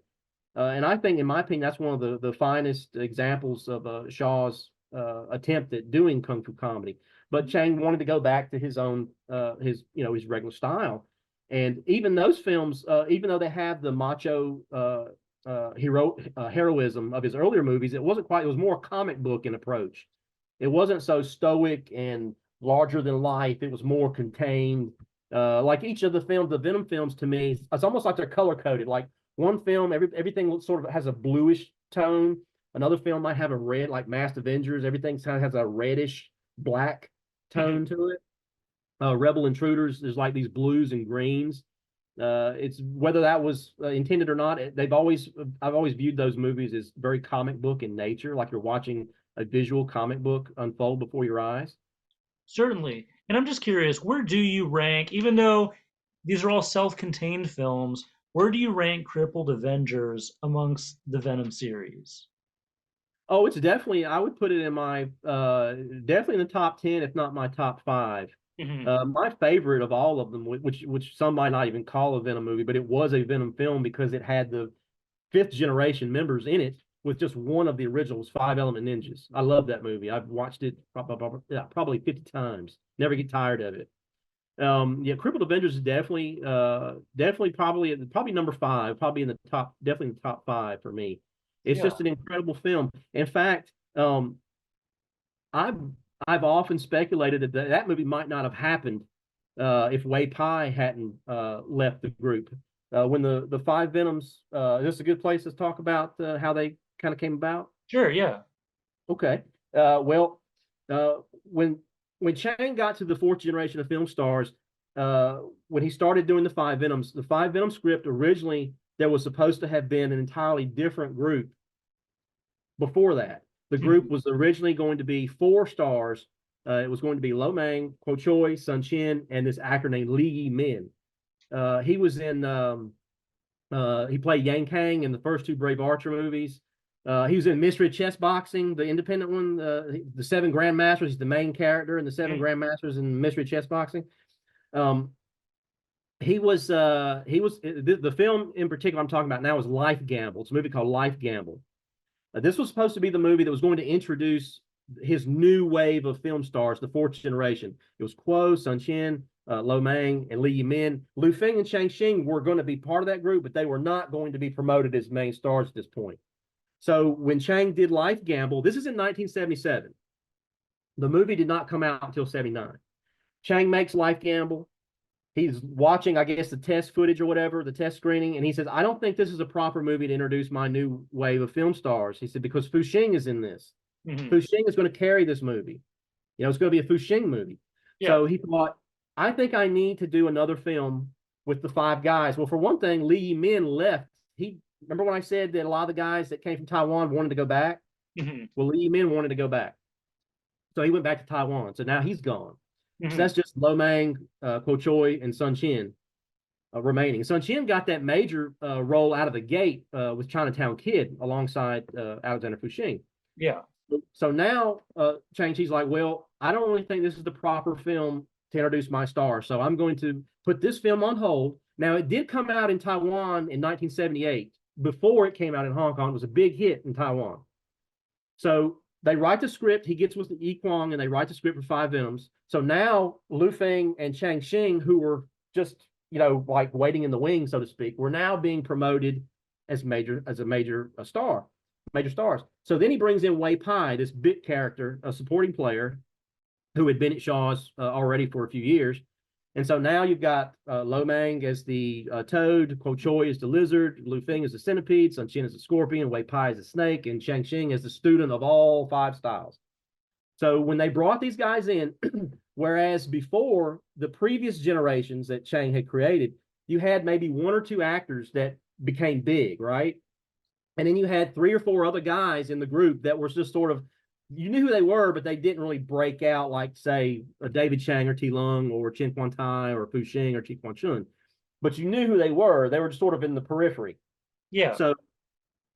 and I think, in my opinion, that's one of the finest examples of Shaw's attempt at doing kung fu comedy. But Chang wanted to go back to his own his regular style, and even those films, even though they have the macho heroism of his earlier movies, it wasn't quite. It was more comic book in approach. It wasn't so stoic and larger than life. It was more contained. Like each of the films, the Venom films, to me, it's almost like they're color coded. Like one film, everything sort of has a bluish tone. Another film might have a red, like Masked Avengers. Everything kind of has a reddish black Hmm. tone to it. Rebel Intruders, there's like these blues and greens. It's whether that was intended or not. I've always viewed those movies as very comic book in nature, like you're watching a visual comic book unfold before your eyes. Certainly. And I'm just curious, where do you rank, even though these are all self-contained films, where do you rank Crippled Avengers amongst the Venom series? Oh, it's definitely. I would put it in my definitely in the top 10, if not my top five. My favorite of all of them, which some might not even call a Venom movie, but it was a Venom film because it had the fifth generation members in it with just one of the originals, Five Element Ninjas. I love that movie. I've watched it probably 50 times. Never get tired of it. Yeah, Crippled Avengers is definitely probably number five, probably in the top, definitely in the top five for me. It's Yeah. just an incredible film. In fact, I've I've often speculated that that movie might not have happened if Wei Pai hadn't left the group. When the five Venoms, is this a good place to talk about how they kind of came about? Sure. Yeah. Okay. Well, uh, when when Chang got to the fourth generation of film stars, when he started doing the five Venom script originally there was supposed to have been an entirely different group before that. The group was originally going to be four stars. It was going to be Lo Mang, Kuo Choi, Sun Chin, and this actor named Li Yi Min. He was in he played Yang Kang in the first two Brave Archer movies. He was in Mystery Chess Boxing, the independent one, the Seven Grandmasters. He's the main character in the Seven Grandmasters in Mystery Chess Boxing. The film in particular I'm talking about now is Life Gamble. It's a movie called Life Gamble. This was supposed to be the movie that was going to introduce his new wave of film stars, the fourth generation. It was Kuo, Sun Chin, Lo Mang, and Li Yimin. Lu Feng and Chang Xing were going to be part of that group, but they were not going to be promoted as main stars at this point. So when Chang did Life Gamble, this is in 1977. The movie did not come out until 79. Chang makes Life Gamble. He's watching, I guess, the test footage or whatever, the test screening, and he says, I don't think this is a proper movie to introduce my new wave of film stars. He said, because Fu Xing is in this. Fu Xing is going to carry this movie. You know, it's going to be a Fu Xing movie. Yeah. So he thought, I think I need to do another film with the five guys. Well, for one thing, Li Yimin left. Remember when I said that a lot of the guys that came from Taiwan wanted to go back? Well, Li Yimin wanted to go back. So he went back to Taiwan. So now he's gone. So that's just Lo Mang, Kuo Choi, and Sun Chin remaining. Sun Chin got that major role out of the gate with Chinatown Kid alongside Alexander Fu Xing. Yeah. So now Chang Chi's like, well, I don't really think this is the proper film to introduce my star. So I'm going to put this film on hold. Now, it did come out in Taiwan in 1978. Before it came out in Hong Kong, it was a big hit in Taiwan. So they write the script. He gets with Yi Kwang, and they write the script for Five Venoms. So now Lu Feng and Chang Xing, who were just, like waiting in the wings, so to speak, were now being promoted as major stars. So then he brings in Wei Pai, this bit character, a supporting player, who had been at Shaw's already for a few years. And so now you've got Lo Mang as the toad, Kuo Choi as the lizard, Lu Feng as the centipede, Sun Chin as the scorpion, Wei Pai as the snake, and Chang Xing as the student of all five styles. So when they brought these guys in, whereas before the previous generations that Chang had created, you had maybe one or two actors that became big, right? And then you had three or four other guys in the group that were just sort of, you knew who they were, but they didn't really break out like, say, a David Chang or T Lung or Chen Quan Tai or Fu Xing or Chi Quan Chun. But you knew who they were. They were just sort of in the periphery. Yeah. So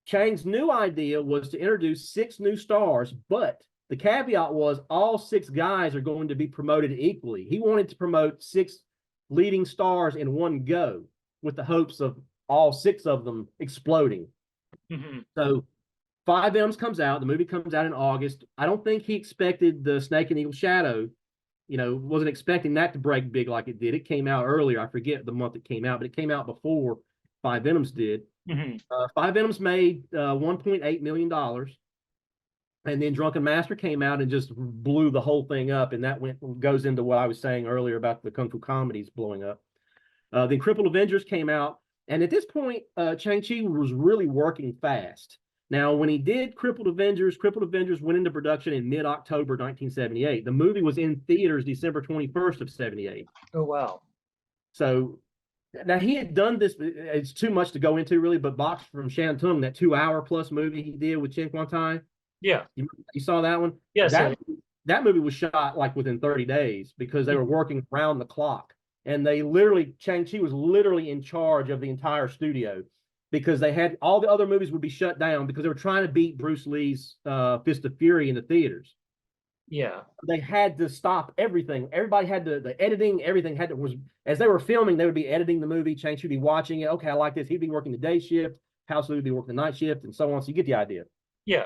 Chang's new idea was to introduce 6 new stars, but the caveat was all 6 guys are going to be promoted equally. He wanted to promote 6 leading stars in one go with the hopes of all 6 of them exploding. So Five Venoms comes out. The movie comes out in August. I don't think he expected the Snake and Eagle Shadow, wasn't expecting that to break big like it did. It came out earlier. I forget the month it came out, but it came out before Five Venoms did. Five Venoms made $1.8 million. And then Drunken Master came out and just blew the whole thing up. And that goes into what I was saying earlier about the Kung Fu comedies blowing up. Then Crippled Avengers came out. And at this point, Chang Cheh was really working fast. Now, when he did Crippled Avengers went into production in mid-October 1978. The movie was in theaters December 21st of 78. Oh, wow. So now he had done this. It's too much to go into, really, but Box from Shantung, that 2-hour-plus movie he did with Chen Quan Tai. Yeah. You saw that one? Yes. That movie was shot like within 30 days because they were working around the clock. And Chang Cheh was literally in charge of the entire studio because they had all the other movies would be shut down because they were trying to beat Bruce Lee's Fist of Fury in the theaters. Yeah. They had to stop everything. Everybody had to, the editing, everything had to, was, as they were filming, they would be editing the movie. Chang Cheh would be watching it. Okay, I like this. He'd be working the day shift. House would be working the night shift, and so on. So you get the idea. Yeah.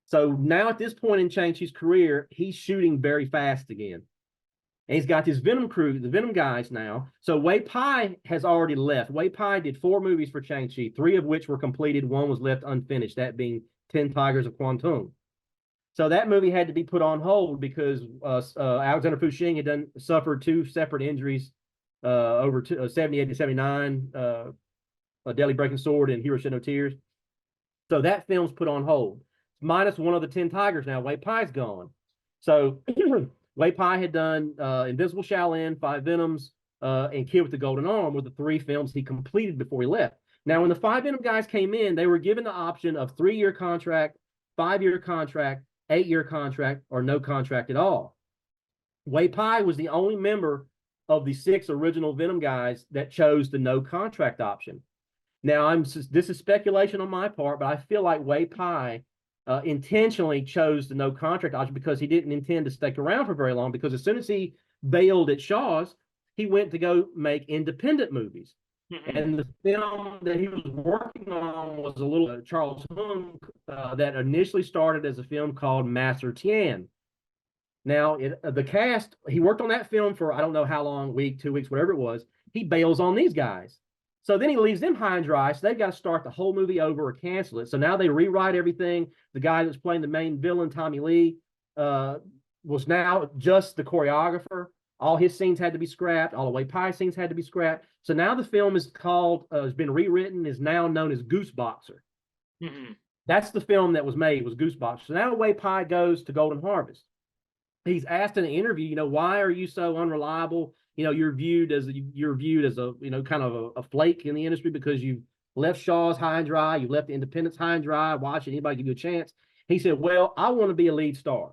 So now at this point in Chang Chi's career, he's shooting very fast again. And he's got this Venom crew, the Venom guys now. So Wei Pai has already left. Wei Pai did 4 movies for Chang Cheh, 3 of which were completed. 1 was left unfinished, that being 10 Tigers of Kwantung. So that movie had to be put on hold because Alexander Fuxing had suffered 2 separate injuries over 78 to 79, a Deadly Breaking Sword and Hero Shed No Tears. So that film's put on hold. Minus 1 of the 10 Tigers now. Wei Pai's gone. So Wei Pai had done Invisible Shaolin, 5 Venoms, and Kid with the Golden Arm were the 3 films he completed before he left. Now, when the 5 Venom guys came in, they were given the option of 3-year contract, 5-year contract, 8-year contract, or no contract at all. Wei Pai was the only member of the 6 original Venom guys that chose the no contract option. Now, this is speculation on my part, but I feel like Wei Pai intentionally chose the no contract option because he didn't intend to stick around for very long, because as soon as he bailed at Shaw's, he went to go make independent movies. Mm-hmm. And the film that he was working on was a little Charles Hung that initially started as a film called Master Tian. Now, the cast, he worked on that film for I don't know how long, week, 2 weeks, whatever it was. He bails on these guys. So then he leaves them high and dry. So they've got to start the whole movie over or cancel it. So now they rewrite everything. The guy that's playing the main villain, Tommy Lee, was now just the choreographer. All his scenes had to be scrapped. All the Wei Pai scenes had to be scrapped. So now the film is called, has been rewritten, is now known as Gooseboxer. Mm-hmm. That's the film that was made, was Gooseboxer. So now Wei Pai goes to Golden Harvest. He's asked in an interview, why are you so unreliable? You're viewed as a kind of a flake in the industry because you've left Shaw's high and dry, you left the independents high and dry. Why should anybody give you a chance? He said, well, I want to be a lead star.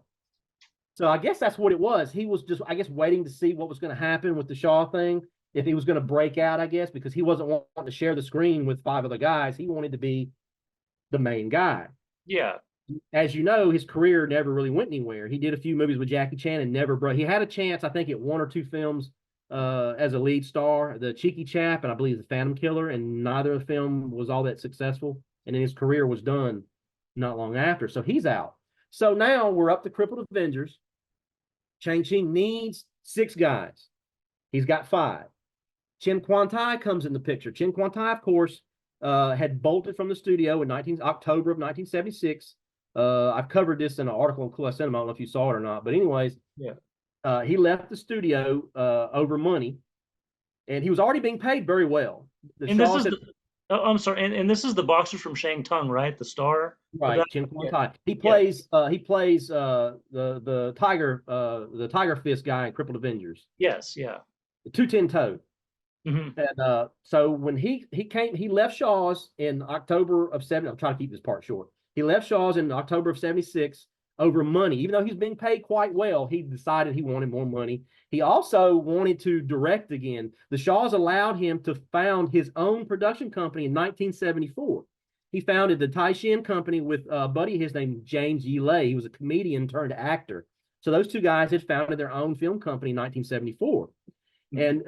So I guess that's what it was. He was just, I guess, waiting to see what was going to happen with the Shaw thing, if he was going to break out, I guess, because he wasn't wanting to share the screen with 5 other guys. He wanted to be the main guy. Yeah. As you know, his career never really went anywhere. He did a few movies with Jackie Chan and never broke. He had a chance, I think, at 1 or 2 films as a lead star, The Cheeky Chap, and I believe The Phantom Killer, and neither of the film was all that successful. And then his career was done not long after. So he's out. So now we're up to Crippled Avengers. Chang Cheh needs 6 guys. He's got 5. Chen Quan-tai comes in the picture. Chen Quan-tai, of course, had bolted from the studio in October of 1976. I've covered this in an article in Cool Cinema. I don't know if you saw it or not, but anyways, yeah. He left the studio over money, and he was already being paid very well. I'm sorry, and this is the boxer from Shang Tung, right? The star, right? Chen Quan-tai. He plays the tiger fist guy in Crippled Avengers. Yes, yeah. The 210 Toad. Mm-hmm. And so when he left Shaw's in October of 70. I'm trying to keep this part short. He left Shaw's in October of 76 over money. Even though he's being paid quite well, he decided he wanted more money. He also wanted to direct again. The Shaws allowed him to found his own production company in 1974. He founded the Tai Shin Company with a buddy of his named James Yi Lei. He was a comedian turned actor. So those 2 guys had founded their own film company in 1974. And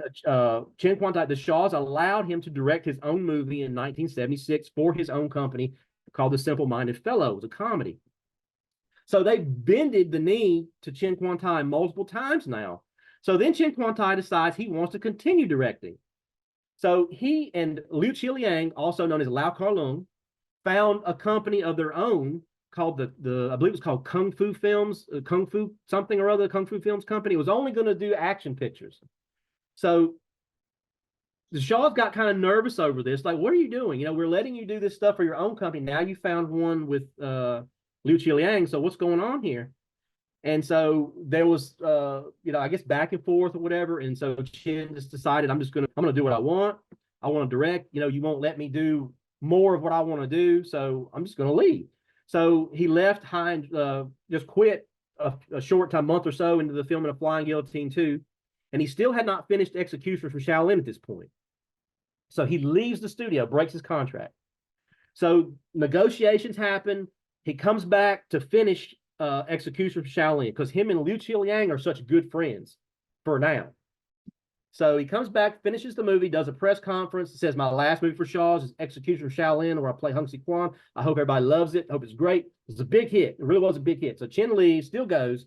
Chen Quan-tai, the Shaws allowed him to direct his own movie in 1976 for his own company called The Simple-Minded Fellow. It was a comedy. So they bended the knee to Chen Quan-tai multiple times now. So then Chen Quan-tai decides he wants to continue directing. So he and Liu Qiliang, also known as Lau Kar-leung, found a company of their own called I believe it was called Kung Fu Films, Kung Fu something or other, Kung Fu Films Company. It was only going to do action pictures. So the Shaws got kind of nervous over this. Like, what are you doing? We're letting you do this stuff for your own company. Now you found one with Liu Qiliang. So what's going on here? And so there was, I guess back and forth or whatever. And so Chen just decided, I'm going to do what I want. I want to direct. You won't let me do more of what I want to do. So I'm just going to leave. So he left just quit a short time, month or so into the film in a Flying Guillotine 2. And he still had not finished Executioner from Shaolin at this point. So he leaves the studio, breaks his contract. So negotiations happen. He comes back to finish Executioner of Shaolin, because him and Liu Liang are such good friends for now. So he comes back, finishes the movie, does a press conference, says my last movie for Shaw's is Executioner of Shaolin, where I play Hung Si Quan. I hope everybody loves it. I hope it's great. It's a big hit. It really was a big hit. So Chen leaves, still goes,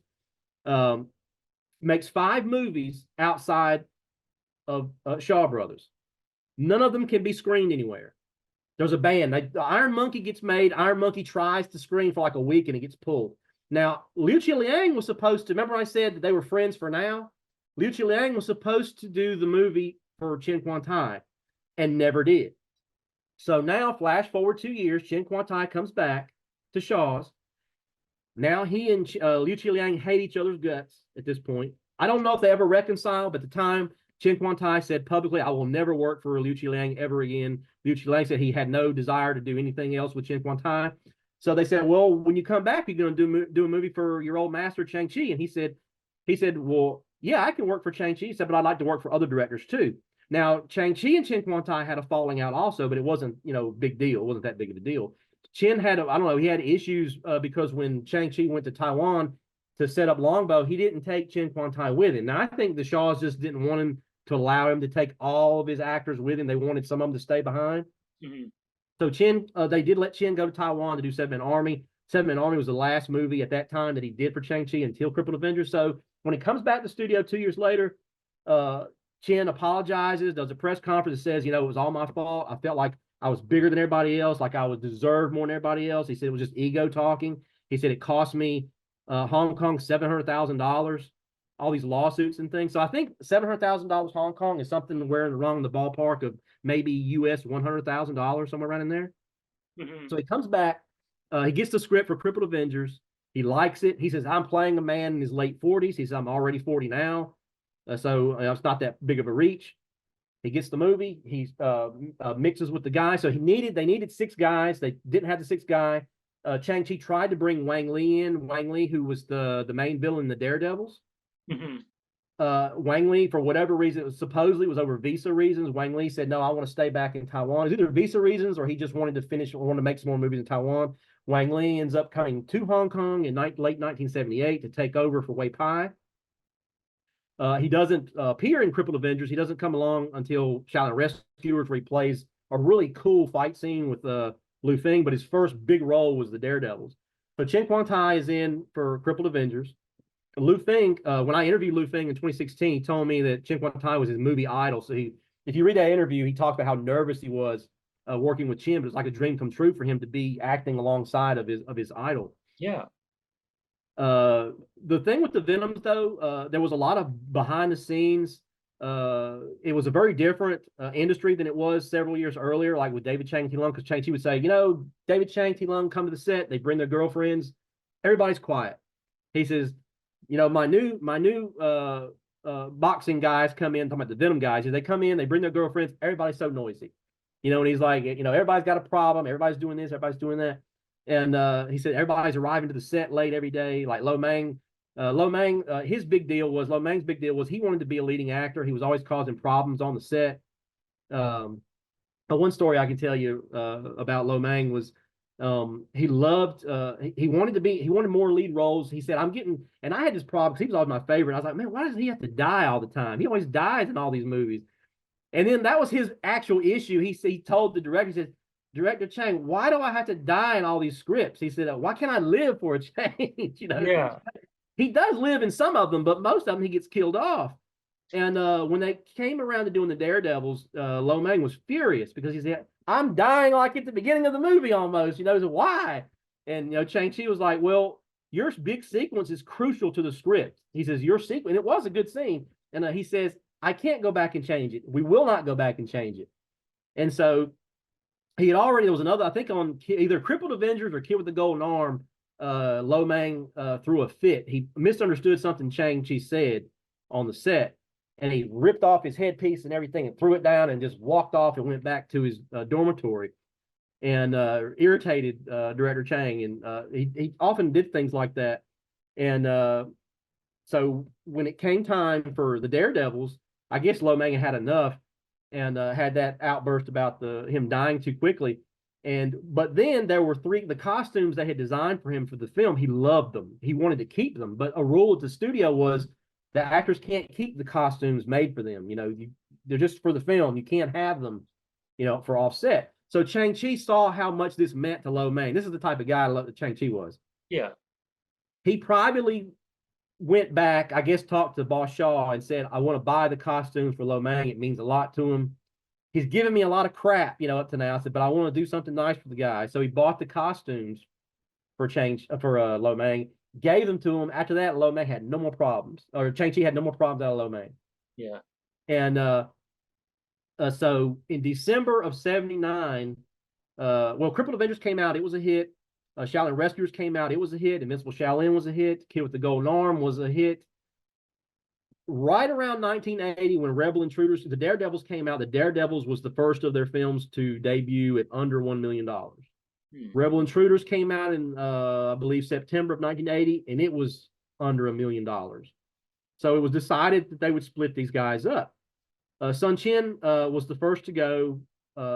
makes 5 movies outside of Shaw Brothers. None of them can be screened anywhere. There's a ban. Iron Monkey gets made. Iron Monkey tries to screen for like a week and it gets pulled. Now, Liu Liang was supposed to, remember I said that they were friends for now? Liu Liang was supposed to do the movie for Chen Quan Tai and never did. So now, flash forward 2 years, Chen Quan Tai comes back to Shaw's. Now he and Liu Liang hate each other's guts at this point. I don't know if they ever reconcile, but at the time, Chen Quan Tai said publicly, I will never work for Liu Liang ever again. Liu Liang said he had no desire to do anything else with Chen Quan Tai. So they said, well, when you come back, you're going to do a movie for your old master, Chang Cheh. And he said, well, yeah, I can work for Chang Cheh. He said, but I'd like to work for other directors too. Now, Chang Cheh and Chen Quan Tai had a falling out also, but it wasn't, big deal. It wasn't that big of a deal. Chen had, I don't know, he had issues because when Chang Cheh went to Taiwan to set up Longbow, he didn't take Chen Quan Tai with him. Now, I think the Shaws just didn't want him to allow him to take all of his actors with him. They wanted some of them to stay behind. Mm-hmm. So Chen, they did let Chen go to Taiwan to do Seven Man Army. Seven Man Army was the last movie at that time that he did for Chang Cheh until Crippled Avengers. So when he comes back to the studio 2 years later, Chen apologizes, does a press conference, and says, it was all my fault. I felt like I was bigger than everybody else, like I would deserve more than everybody else. He said it was just ego talking. He said it cost me Hong Kong $700,000, all these lawsuits and things. So I think $700,000 Hong Kong is something where around the ballpark of maybe US $100,000, somewhere around in there. Mm-hmm. So he comes back, he gets the script for Crippled Avengers. He likes it. He says, I'm playing a man in his late 40s. He says, I'm already 40 now. So it's not that big of a reach. He gets the movie. He mixes with the guy. So they needed 6 guys. They didn't have the 6th guy. Chang Cheh tried to bring Wang Li in. Wang Li, who was the main villain in the Daredevils. Mm-hmm. Wang Li, for whatever reason, it was over visa reasons. Wang Li said, no, I want to stay back in Taiwan. It's either visa reasons or he just wanted to finish or wanted to make some more movies in Taiwan. Wang Li ends up coming to Hong Kong in late 1978 to take over for Wei Pai. He doesn't appear in Crippled Avengers. He doesn't come along until Shaolin Rescuers, where he plays a really cool fight scene with Lu Feng, but his first big role was the Daredevils. So Chen Quan Tai is in for Crippled Avengers. Lu Feng, when I interviewed Lu Feng in 2016, he told me that Chen Quan Tai was his movie idol. So if you read that interview, he talked about how nervous he was working with Chen, but it's like a dream come true for him to be acting alongside of his idol. Yeah. The thing with the Venoms, though, there was a lot of behind the scenes. It was a very different industry than it was several years earlier, like with David Chang Ti Lung, because Chang Chi would say, David Chang Ti Lung come to the set, they bring their girlfriends, everybody's quiet. He says, my new boxing guys come in, talking about the Venom guys, they come in, they bring their girlfriends, everybody's so noisy. And he's like, everybody's got a problem, everybody's doing this, everybody's doing that. And he said everybody's arriving to the set late every day, like Lo Mang. His big deal was, Lo Mang's big deal was he wanted to be a leading actor. He was always causing problems on the set. But one story I can tell you about Lo Mang was he wanted more lead roles. He said, and I had this problem because he was always my favorite. I was like, man, why does he have to die all the time? He always dies in all these movies. And then that was his actual issue. He told the director, he said, Director Chang, why do I have to die in all these scripts? He said, why can't I live for a change? Yeah. He does live in some of them, but most of them he gets killed off. And when they came around to doing the Daredevils, Lo Mang was furious because he said, I'm dying like at the beginning of the movie almost. So why? And Chang Cheh was like, well, your big sequence is crucial to the script. He says, your sequence, and it was a good scene. And he says, I can't go back and change it. We will not go back and change it. And so there was another, I think on either Crippled Avengers or Kid with the Golden Arm, Lo Mang threw a fit. He misunderstood something Chang Cheh said on the set, and he ripped off his headpiece and everything and threw it down and just walked off and went back to his dormitory and irritated Director Chang. And he often did things like that. And so when it came time for the Daredevils, I guess Lo Mang had enough and had that outburst about him dying too quickly. But then there were the costumes they had designed for him for the film. He loved them. He wanted to keep them. But a rule at the studio was the actors can't keep the costumes made for them. They're just for the film. You can't have them, for offset. So Chang Cheh saw how much this meant to Lo Mang. This is the type of guy Chang Cheh was. Yeah. He privately went back, I guess, talked to Boss Shaw and said, I want to buy the costumes for Lo Mang. It means a lot to him. He's given me a lot of crap, up to now. I said, but I want to do something nice for the guy. So he bought the costumes for Lo Mang, gave them to him. After that, Lo Mang had no more problems, or Chang Cheh had no more problems out of Lo Mang. Yeah. And so in December of '79, Crippled Avengers came out. It was a hit. Shaolin Rescuers came out. It was a hit. Invincible Shaolin was a hit. Kid with the Golden Arm was a hit. Right around 1980, when Rebel Intruders, the Daredevils came out, the Daredevils was the first of their films to debut at under $1 million. Rebel Intruders came out in, I believe, September of 1980, and it was under $1 million. So it was decided that they would split these guys up. Sun Chen was the first to go.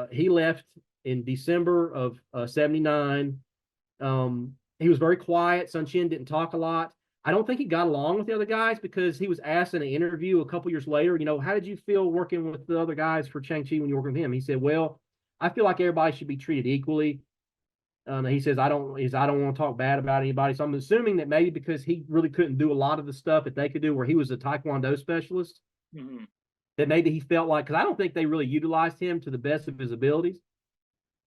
He left in December of '79. He was very quiet. Sun Chen didn't talk a lot. I don't think he got along with the other guys, because he was asked in an interview a couple years later, how did you feel working with the other guys for Chang Cheh when you were working with him? He said, well, I feel like everybody should be treated equally. He says, I don't want to talk bad about anybody. So I'm assuming that maybe because he really couldn't do a lot of the stuff that they could do, where he was a Taekwondo specialist, that maybe he felt like, because I don't think they really utilized him to the best of his abilities.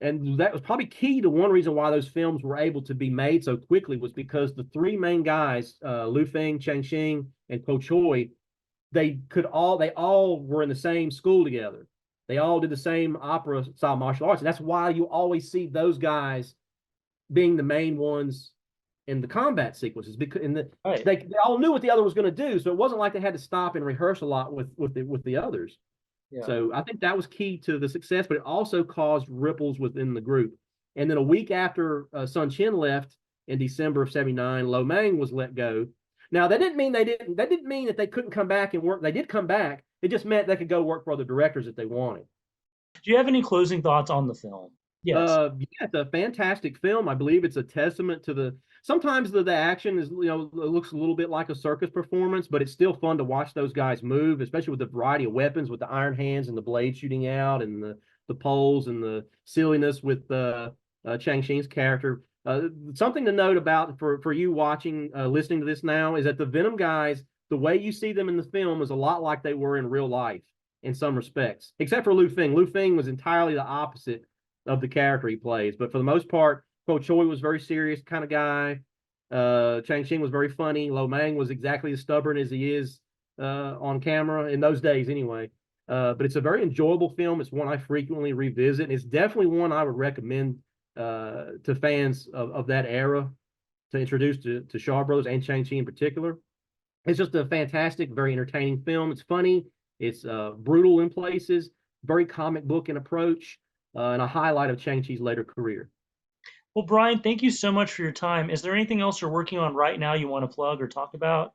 And that was probably key to one reason why those films were able to be made so quickly, was because the three main guys, Lu Feng, Chang Xing, and Po Choi, they all were in the same school together. They all did the same opera style martial arts. And that's why you always see those guys being the main ones in the combat sequences, because they all knew what the other was going to do. So it wasn't like they had to stop and rehearse a lot with the others. Yeah. So I think that was key to the success, but it also caused ripples within the group. And then a week after Sun Chen left in December of '79, Lo Mang was let go. Now that didn't mean that they couldn't come back and work. They did come back. It just meant they could go work for other directors if they wanted. Do you have any closing thoughts on the film? Yes. Yeah, it's a fantastic film. I believe it's a testament to sometimes the action is, it looks a little bit like a circus performance, but it's still fun to watch those guys move, especially with the variety of weapons, with the iron hands and the blades shooting out, and the poles, and the silliness with Chang Cheh's character. Something to note about for you watching, listening to this now, is that the Venom guys, the way you see them in the film is a lot like they were in real life in some respects, except for Lu Feng. Lu Feng was entirely the opposite of the character he plays. But for the most part, Po Choi was very serious kind of guy. Chang Cheh was very funny. Lo Mang was exactly as stubborn as he is on camera in those days anyway. But it's a very enjoyable film. It's one I frequently revisit. And it's definitely one I would recommend to fans of that era to introduce to Shaw Brothers and Chang Cheh in particular. It's just a fantastic, very entertaining film. It's funny. It's brutal in places, very comic book in approach, and a highlight of Chang Cheh's later career. Well, Brian, thank you so much for your time. Is there anything else you're working on right now you want to plug or talk about?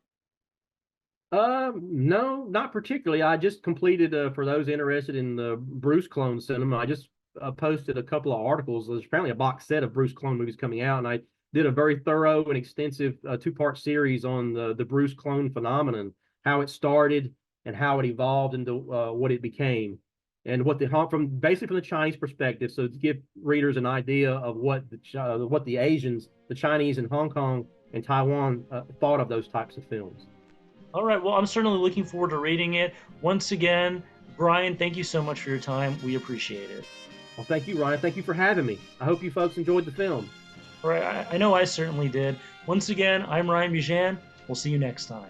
No, not particularly. I just completed, for those interested in the Bruce clone cinema, I just posted a couple of articles. There's apparently a box set of Bruce clone movies coming out, and I did a very thorough and extensive two-part series on the Bruce clone phenomenon, how it started and how it evolved into what it became, and basically from the Chinese perspective, so to give readers an idea of what the Asians, the Chinese in Hong Kong and Taiwan thought of those types of films. All right. Well, I'm certainly looking forward to reading it. Once again, Brian, thank you so much for your time. We appreciate it. Well, thank you, Ryan. Thank you for having me. I hope you folks enjoyed the film. All right. I know I certainly did. Once again, I'm Ryan Bijan. We'll see you next time.